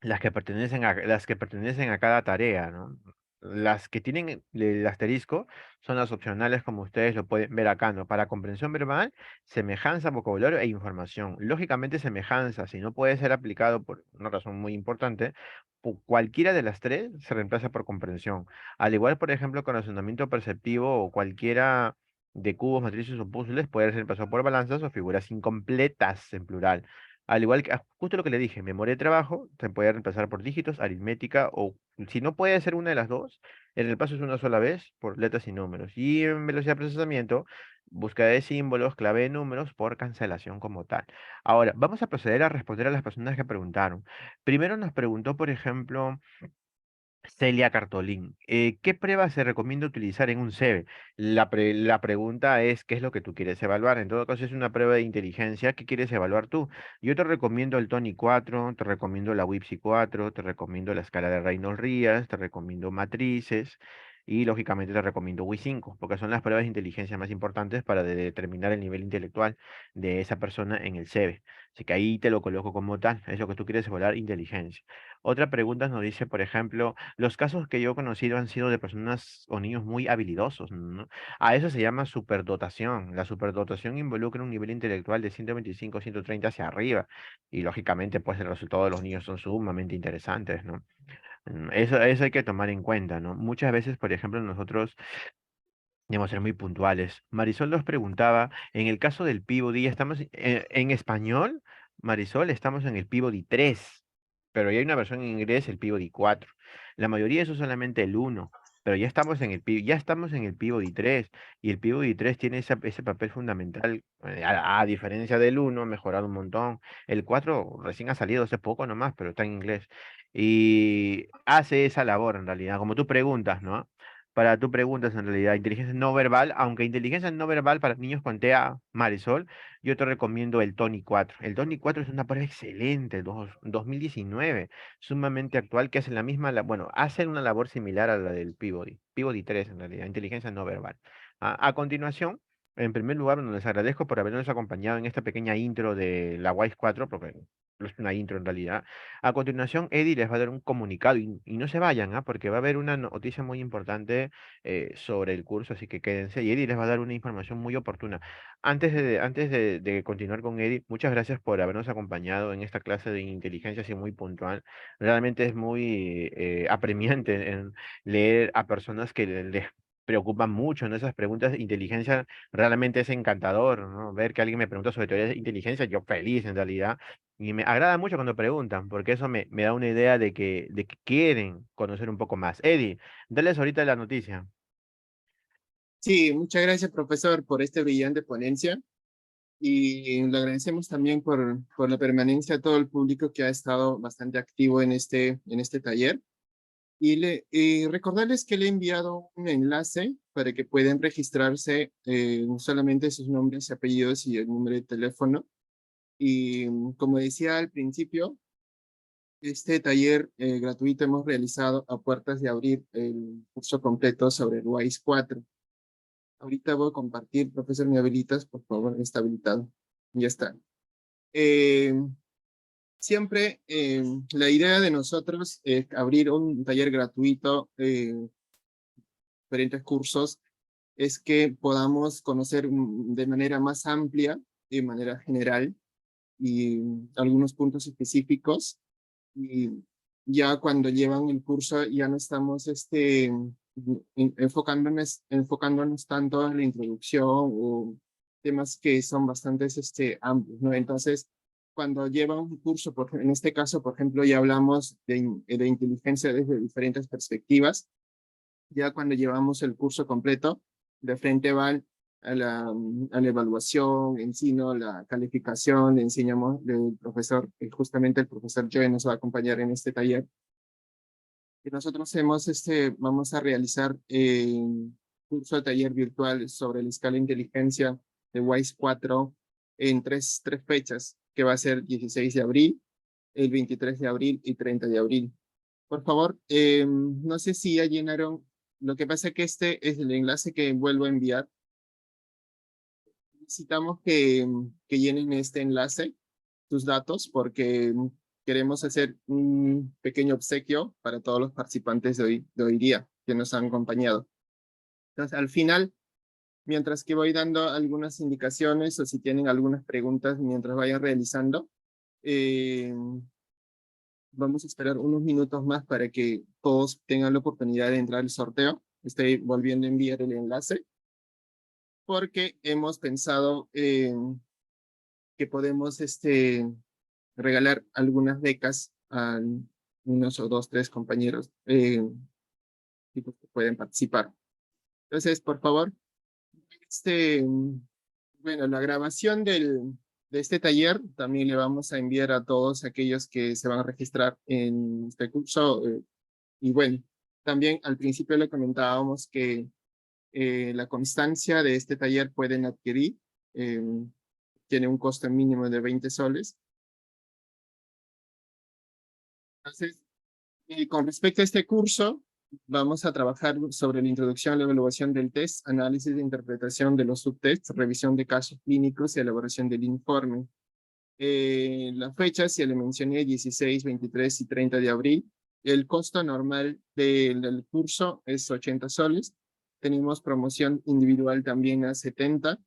las que pertenecen a cada tarea, ¿no? Las que tienen el asterisco son las opcionales, como ustedes lo pueden ver acá, ¿no? Para comprensión verbal, semejanza, vocabulario e información. Lógicamente, semejanza, si no puede ser aplicado por una razón muy importante, cualquiera de las tres se reemplaza por comprensión. Al igual, por ejemplo, con razonamiento perceptivo o cualquiera de cubos, matrices o puzzles puede ser reemplazado por balanzas o figuras incompletas en plural. Al igual que, justo lo que le dije, memoria de trabajo, se puede reemplazar por dígitos, aritmética, o si no puede ser una de las dos, el reemplazo es una sola vez por letras y números. Y en velocidad de procesamiento, búsqueda de símbolos, clave de números por cancelación como tal. Ahora, vamos a proceder a responder a las personas que preguntaron. Primero nos preguntó, por ejemplo, Celia Cartolín, ¿qué pruebas se recomienda utilizar en un CEBE? La pregunta es, ¿qué es lo que tú quieres evaluar? En todo caso, es una prueba de inteligencia. ¿Qué quieres evaluar tú? Yo te recomiendo el Tony 4, te recomiendo la WIPSI 4, te recomiendo la escala de Reynolds-Rías, te recomiendo matrices y, lógicamente, te recomiendo WI 5, porque son las pruebas de inteligencia más importantes para determinar el nivel intelectual de esa persona en el CEBE. Así que ahí te lo coloco como tal, es lo que tú quieres evaluar, inteligencia. Otra pregunta nos dice, por ejemplo, los casos que yo he conocido han sido de personas o niños muy habilidosos, ¿no? A eso se llama superdotación. La superdotación involucra un nivel intelectual de 125, 130 hacia arriba. Y lógicamente, pues el resultado de los niños son sumamente interesantes, ¿no? Eso hay que tomar en cuenta, ¿no? Muchas veces, por ejemplo, nosotros debemos ser muy puntuales. Marisol nos preguntaba, en el caso del Peabody, estamos en español, Marisol, estamos en el Peabody 3, pero ya hay una versión en inglés, el Peabody 4. La mayoría eso es solamente el 1, pero ya estamos en ya estamos en el Peabody 3, y el Peabody 3 tiene ese papel fundamental, a diferencia del 1, ha mejorado un montón. El 4 recién ha salido hace poco nomás, pero está en inglés. Y hace esa labor en realidad, como tú preguntas, ¿no? Para tu preguntas, en realidad, inteligencia no verbal, aunque inteligencia no verbal para niños con TEA, Marisol, yo te recomiendo el Tony 4. El Tony 4 es una prueba excelente, 2019, sumamente actual, que hace la misma, bueno, hace una labor similar a la del Peabody, Peabody 3 en realidad, inteligencia no verbal. A continuación, en primer lugar, bueno, les agradezco por habernos acompañado en esta pequeña intro de la WISE 4, porque no es una intro en realidad. A continuación, Eddie les va a dar un comunicado y no se vayan, porque va a haber una noticia muy importante sobre el curso, así que quédense y Eddie les va a dar una información muy oportuna. Antes de continuar con Eddie, muchas gracias por habernos acompañado en esta clase de inteligencia así muy puntual. Realmente es muy apremiante en leer a personas que les preocupan mucho en esas preguntas de inteligencia. Realmente es encantador, ¿no? Ver que alguien me pregunta sobre teoría de inteligencia, yo feliz en realidad. Y me agrada mucho cuando preguntan, porque eso me da una idea de que quieren conocer un poco más. Eddie, dales ahorita la noticia. Sí, muchas gracias, profesor, por esta brillante ponencia. Y le agradecemos también por la permanencia a todo el público que ha estado bastante activo en este taller. Y recordarles que le he enviado un enlace para que puedan registrarse solamente sus nombres y apellidos y el número de teléfono. Y como decía al principio, este taller gratuito hemos realizado a puertas de abrir el curso completo sobre el WISE 4. Ahorita voy a compartir, profesor, ¿me habilitas? Por favor, está habilitado. Ya está. Eh, Siempre la idea de nosotros es abrir un taller gratuito, diferentes cursos, es que podamos conocer de manera más amplia, de manera general, y algunos puntos específicos. Y ya cuando llevan el curso ya no estamos enfocándonos tanto en la introducción o temas que son bastante amplios, ¿no? Entonces, cuando llevan un curso, en este caso, por ejemplo, ya hablamos de inteligencia desde diferentes perspectivas. Ya cuando llevamos el curso completo, de frente van a la evaluación en sí, ¿no? La calificación, le enseñamos del profesor, justamente el profesor Joe nos va a acompañar en este taller. Y nosotros vamos a realizar un curso de taller virtual sobre la escala de inteligencia de WISE 4 en tres fechas, que va a ser 16 de abril, el 23 de abril y 30 de abril. Por favor, no sé si ya llenaron. Lo que pasa es que este es el enlace que vuelvo a enviar. Necesitamos que llenen este enlace, tus datos, porque queremos hacer un pequeño obsequio para todos los participantes de hoy día que nos han acompañado. Entonces, al final, mientras que voy dando algunas indicaciones o si tienen algunas preguntas mientras vayan realizando, eh, vamos a esperar unos minutos más para que todos tengan la oportunidad de entrar al sorteo. Estoy volviendo a enviar el enlace porque hemos pensado que podemos regalar algunas becas a unos o dos, tres compañeros que pueden participar. Entonces, por favor, bueno, la grabación de este taller también le vamos a enviar a todos aquellos que se van a registrar en este curso. Y bueno, también al principio le comentábamos que la constancia de este taller pueden adquirir, eh, tiene un costo mínimo de 20 soles. Entonces, con respecto a este curso, vamos a trabajar sobre la introducción a la evaluación del test, análisis de interpretación de los subtests, revisión de casos clínicos y elaboración del informe. Las fechas, ya le mencioné, 16, 23 y 30 de abril. El costo normal del curso es 80 soles. Tenemos promoción individual también a 70.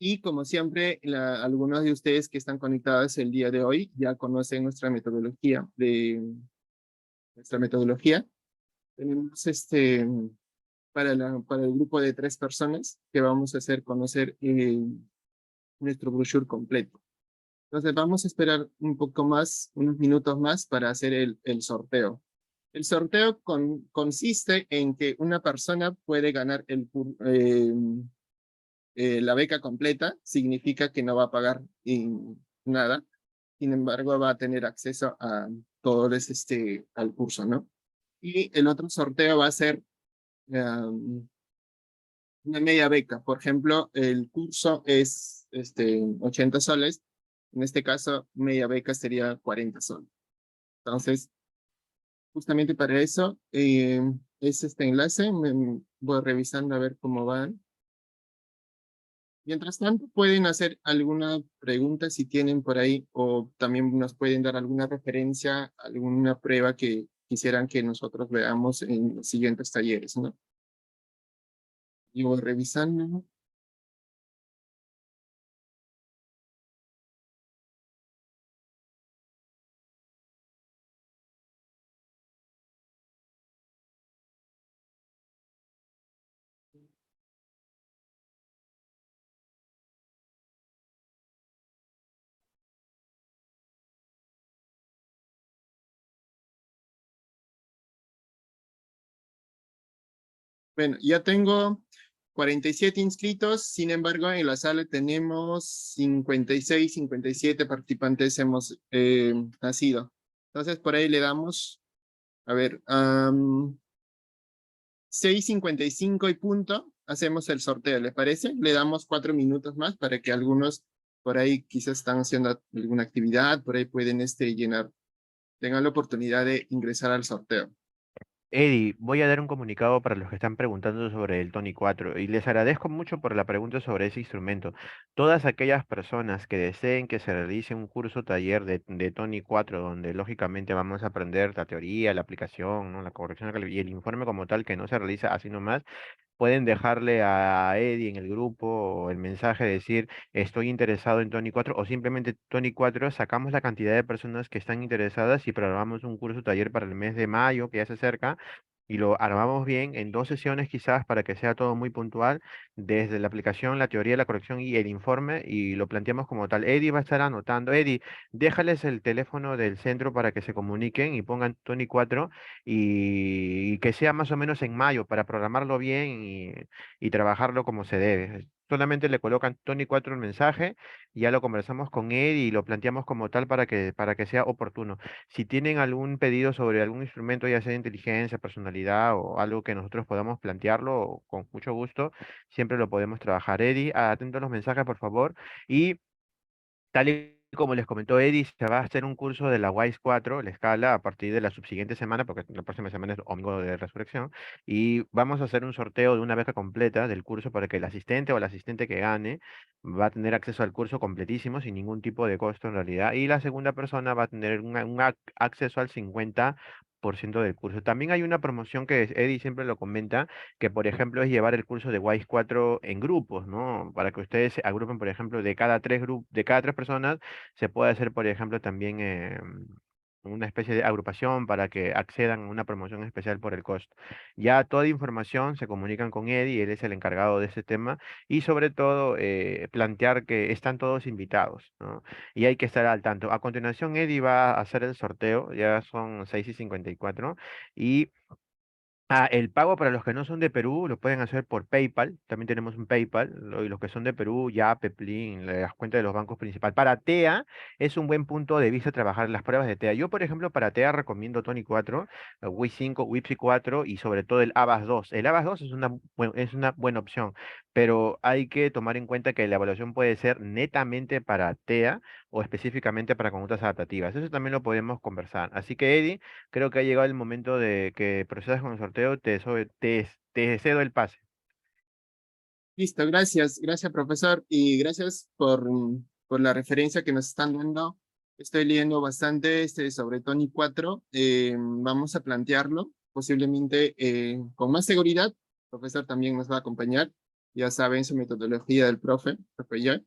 Y como siempre, algunos de ustedes que están conectados el día de hoy ya conocen nuestra metodología. Tenemos para el grupo de 3 personas que vamos a hacer conocer nuestro brochure completo. Entonces vamos a esperar un poco más, unos minutos más para hacer el sorteo. El sorteo consiste en que una persona puede ganar la beca completa, significa que no va a pagar nada, sin embargo va a tener acceso a todo al curso, ¿no? Y el otro sorteo va a ser una media beca. Por ejemplo, el curso es 80 soles, en este caso media beca sería 40 soles. Entonces, justamente para eso es este enlace, voy revisando a ver cómo van. Mientras tanto, pueden hacer alguna pregunta si tienen por ahí, o también nos pueden dar alguna referencia, alguna prueba que quisieran que nosotros veamos en los siguientes talleres, ¿no? Yo voy revisando. Bueno, ya tengo 47 inscritos, sin embargo, en la sala tenemos 56, 57 participantes hemos nacido. Entonces, por ahí le damos, a ver, 6:55 y punto, hacemos el sorteo, ¿les parece? Le damos 4 minutos más para que algunos por ahí quizás están haciendo alguna actividad, por ahí pueden llenar, tengan la oportunidad de ingresar al sorteo. Eddie, voy a dar un comunicado para los que están preguntando sobre el Tony 4 y les agradezco mucho por la pregunta sobre ese instrumento. Todas aquellas personas que deseen que se realice un curso taller de Tony 4, donde lógicamente vamos a aprender la teoría, la aplicación, ¿no? La corrección y el informe como tal, que no se realiza así nomás, pueden dejarle a Eddie en el grupo el mensaje de decir estoy interesado en Tony 4 o simplemente Tony 4, sacamos la cantidad de personas que están interesadas y programamos un curso taller para el mes de mayo que ya se acerca y lo armamos bien en 2 sesiones quizás para que sea todo muy puntual, desde la aplicación, la teoría, la corrección y el informe y lo planteamos como tal. Eddie va a estar anotando. Eddie, déjales el teléfono del centro para que se comuniquen y pongan Tony 4 y que sea más o menos en mayo para programarlo bien y trabajarlo como se debe. Solamente le colocan Tony 4 el mensaje, ya lo conversamos con él y lo planteamos como tal para que sea oportuno. Si tienen algún pedido sobre algún instrumento, ya sea de inteligencia, personalidad o algo que nosotros podamos plantearlo, con mucho gusto, siempre lo podemos trabajar. Eddie, atento a los mensajes, por favor. Y tal y como les comentó Eddie, se va a hacer un curso de la WISE 4, la escala, a partir de la subsiguiente semana, porque la próxima semana es Domingo de Resurrección, y vamos a hacer un sorteo de una beca completa del curso para que el asistente o el asistente que gane va a tener acceso al curso completísimo, sin ningún tipo de costo en realidad, y la segunda persona va a tener acceso al 50% del curso. También hay una promoción que Eddie siempre lo comenta, que por ejemplo es llevar el curso de WISE 4 en grupos, ¿no? Para que ustedes se agrupen, por ejemplo, de cada tres personas, se puede hacer, por ejemplo, también una especie de agrupación para que accedan a una promoción especial por el costo. Ya toda información se comunican con Eddie, él es el encargado de ese tema, y sobre todo plantear que están todos invitados, ¿no? Y hay que estar al tanto. A continuación, Eddie va a hacer el sorteo, ya son 6:54, y el pago para los que no son de Perú lo pueden hacer por PayPal. También tenemos un PayPal. Y los que son de Perú, ya Peplin, las cuentas de los bancos principales. Para TEA es un buen punto de vista trabajar las pruebas de TEA. Yo, por ejemplo, para TEA recomiendo Tony 4, WIS 5, WIPSI 4 y sobre todo el ABAS 2. El ABAS 2 es una buena opción, pero hay que tomar en cuenta que la evaluación puede ser netamente para TEA o específicamente para conductas adaptativas. Eso también lo podemos conversar. Así que, Eddie, creo que ha llegado el momento de que procedas con el sorteo. Te cedo el pase. Listo, gracias, gracias profesor y gracias por la referencia que nos están dando. Estoy leyendo bastante sobre Tony 4. Vamos a plantearlo posiblemente con más seguridad. El profesor también nos va a acompañar. Ya saben su metodología del profe Joy.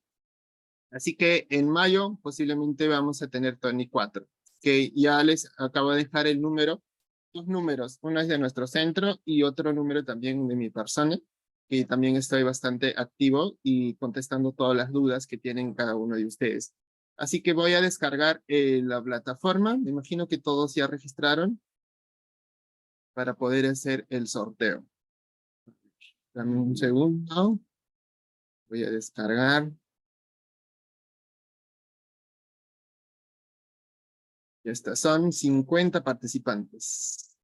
Así que en mayo posiblemente vamos a tener Tony 4, que ya les acabo de dejar el número, dos números, uno es de nuestro centro y otro número también de mi persona, que también estoy bastante activo y contestando todas las dudas que tienen cada uno de ustedes. Así que voy a descargar la plataforma, me imagino que todos ya registraron para poder hacer el sorteo. Dame un segundo, voy a descargar. Ya está, son 50 participantes.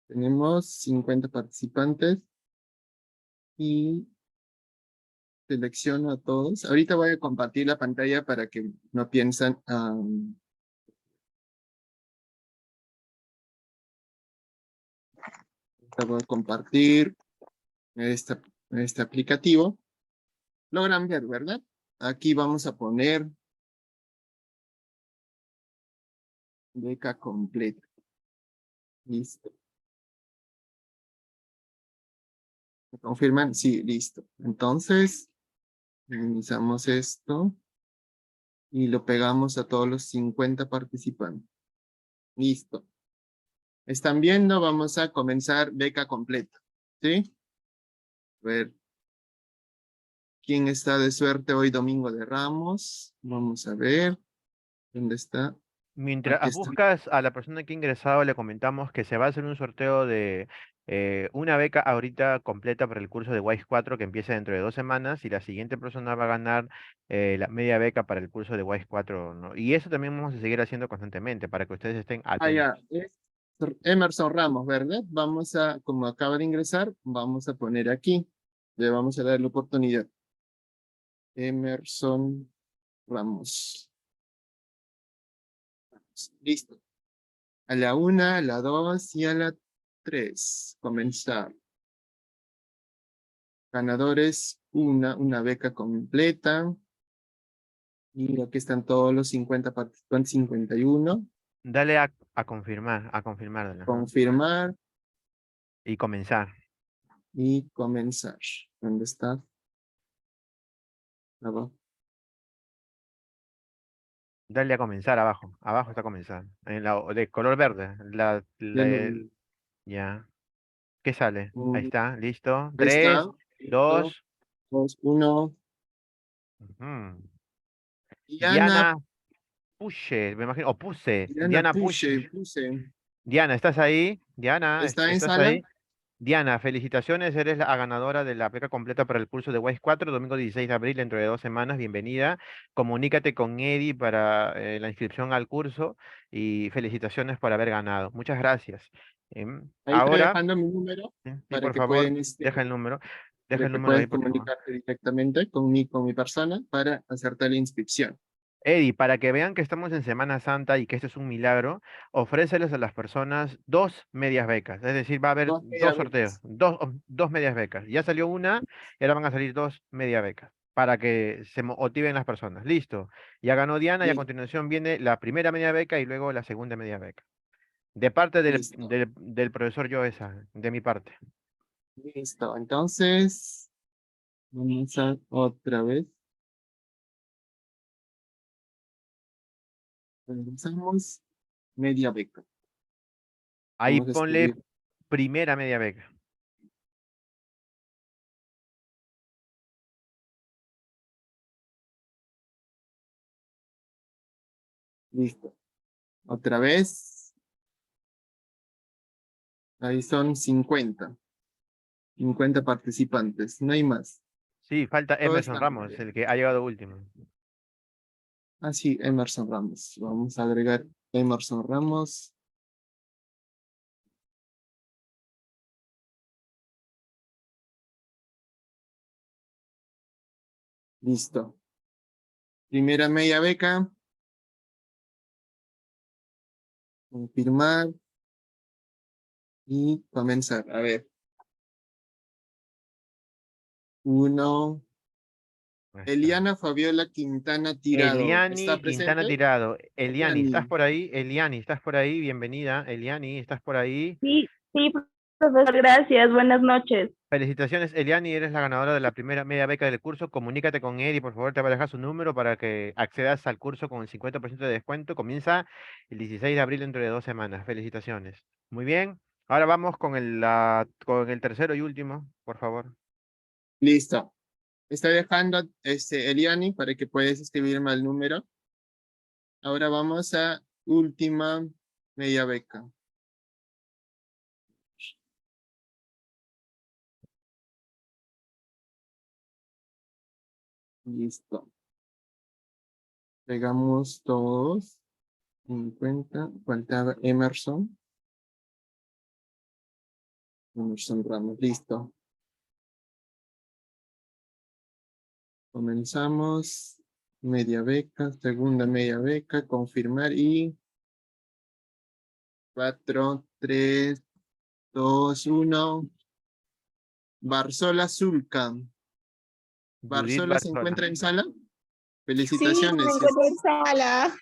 Tenemos 50 participantes y selecciono a todos. Ahorita voy a compartir la pantalla para que no piensen. Voy a compartir este aplicativo. Logran ver, ¿verdad? Aquí vamos a poner beca completa. Listo. ¿Me confirman? Sí, listo. Entonces, minimizamos esto y lo pegamos a todos los 50 participantes. Listo. ¿Están viendo? Vamos a comenzar beca completa. ¿Sí? A ver. ¿Quién está de suerte hoy domingo de Ramos? Vamos a ver. ¿Dónde está? Aquí Mientras está. buscas a la persona que ha ingresado, le comentamos que se va a hacer un sorteo de una beca ahorita completa para el curso de WISE 4 que empieza dentro de 2 semanas y la siguiente persona va a ganar la media beca para el curso de WISE 4, ¿no? Y eso también vamos a seguir haciendo constantemente para que ustedes estén Ah, atentos. ya. Es Emerson Ramos, ¿verdad? Vamos a, como acaba de ingresar, vamos a poner aquí. Le vamos a dar la oportunidad. Emerson Ramos. Listo. A la 1, a la 2 y a la 3. Comenzar. Ganadores, una beca completa. Y aquí están todos los 50 participantes, 51. Dale a confirmar, dale, ajá. Confirmar Y comenzar. y comenzar. ¿Dónde está? Abajo. Dale a comenzar abajo. Abajo está comenzar. En la de color verde. Ya. ¿Qué sale? Ahí está, listo. Ahí está. 3, Listo. 2. 2, 1. Ujú. Diana, Diana Puche, me imagino. O Puse. Diana Diana Puche. puse. Diana, ¿estás ahí? Diana, ¿Está en ¿estás sala? ahí? Diana, felicitaciones, eres la ganadora de la beca completa para el curso de WISE 4, domingo 16 de abril, dentro de 2 semanas. Bienvenida. Comunícate con Eddie para la inscripción al curso y felicitaciones por haber ganado. Muchas gracias. Ahí estoy Ahora, dejando mi número sí, para por que favor, puedan, deja para el que número puedan ahí, por favor. comunicarse directamente con mi persona para hacerte la inscripción. Eddie, para que vean que estamos en Semana Santa y que esto es un milagro, ofréceles a las personas 2 medias becas. Es decir, va a haber Dos 2 sorteos, diabetes. 2 medias becas. Ya salió una y ahora van a salir 2 medias becas para que se motiven las personas. Listo. Ya ganó Diana y a Listo. continuación viene la primera media beca y luego la segunda media beca. De parte Listo. del profesor Joesa, de mi parte. Listo. Entonces, vamos a otra vez. Regresamos. media beca. Ahí Vamos a ponle escribir. primera media beca. Listo. Otra vez. Ahí son 50. 50 participantes. No hay más. Sí, falta Todo Emerson está Ramos, bien. el que ha llegado último. Ah, sí, Emerson Ramos. Vamos a agregar Emerson Ramos. Listo. Primera media beca. Confirmar. Y comenzar. A ver. 1. Ahí está. Eliana Fabiola Quintana Tirado. ¿Está Eliani Quintana presente? Tirado. Eliani, ¿estás Eliani. por ahí? Eliani, ¿estás por ahí? Bienvenida. Eliani, ¿estás por ahí? Sí, sí, profesor, gracias. Buenas noches. Felicitaciones, Eliani, eres la ganadora de la primera media beca del curso. Comunícate con él y por favor te va a dejar su número para que accedas al curso con el 50% de descuento. Comienza el 16 de abril dentro de 2 semanas. Felicitaciones. Muy bien. Ahora vamos con el tercero y último, por favor. Listo. Estoy dejando Eliani para que puedas escribirme el número. Ahora vamos a última media beca. Listo. Pegamos todos. 50. Faltaba Emerson. Emerson Ramos. Listo. Comenzamos. Media beca. Segunda media beca. Confirmar y 4, 3, 2, 1. Barzola Zulca. Judith ¿Barzola se Barzola. encuentra en sala? Sí, me Felicitaciones. encuentro en sala.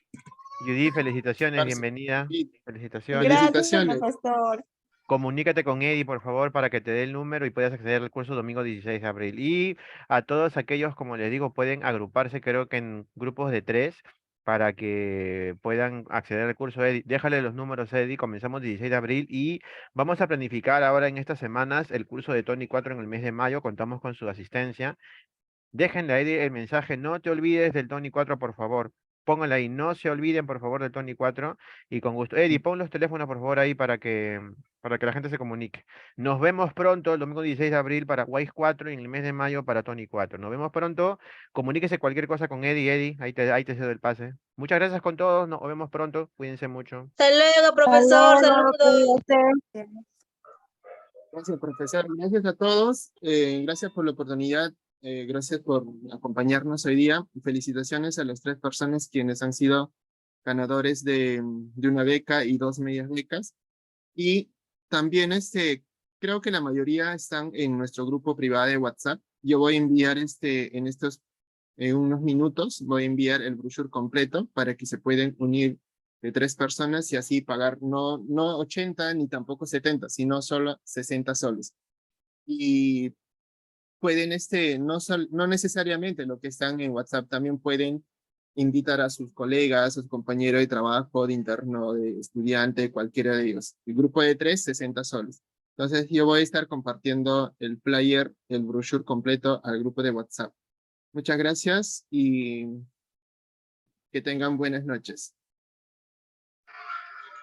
Judith, felicitaciones, Barzo- bienvenida. y Felicitaciones. Gracias, Felicitaciones. profesor. Comunícate con Eddie, por favor, para que te dé el número y puedas acceder al curso domingo 16 de abril. Y a todos aquellos, como les digo, pueden agruparse, creo que en grupos de 3, para que puedan acceder al curso. Eddie, déjale los números, Eddie. Comenzamos 16 de abril y vamos a planificar ahora en estas semanas el curso de Tony 4 en el mes de mayo. Contamos con su asistencia. Déjenle ahí el mensaje, no te olvides del Tony 4, por favor. Pónganle ahí, no se olviden, por favor, del Tony 4 y con gusto. Eddie, pon los teléfonos, por favor, ahí para que la gente se comunique. Nos vemos pronto el domingo 16 de abril para Wise 4 y en el mes de mayo para Tony 4. Nos vemos pronto. Comuníquese cualquier cosa con Eddie. Eddie, ahí te cedo el pase. Muchas gracias con todos. Nos vemos pronto. Cuídense mucho. Hasta luego, Hasta profesor. luego, Saludos. cuídate. Gracias, profesor. Gracias a todos. Gracias por la oportunidad. Gracias por acompañarnos hoy día. Felicitaciones a las 3 personas quienes han sido ganadores de una beca y 2 medias becas. Y también creo que la mayoría están en nuestro grupo privado de WhatsApp. Yo voy a enviar en estos unos minutos, voy a enviar el brochure completo para que se pueden unir de 3 personas y así pagar no 80 ni tampoco 70, sino solo 60 soles. Y pueden, no necesariamente lo que están en WhatsApp, también pueden invitar a sus colegas, a sus compañeros de trabajo, de interno, de estudiante, cualquiera de ellos. El grupo de 3, 60 soles. Entonces yo voy a estar compartiendo el flyer, el brochure completo al grupo de WhatsApp. Muchas gracias y que tengan buenas noches.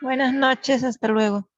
Buenas noches, hasta luego.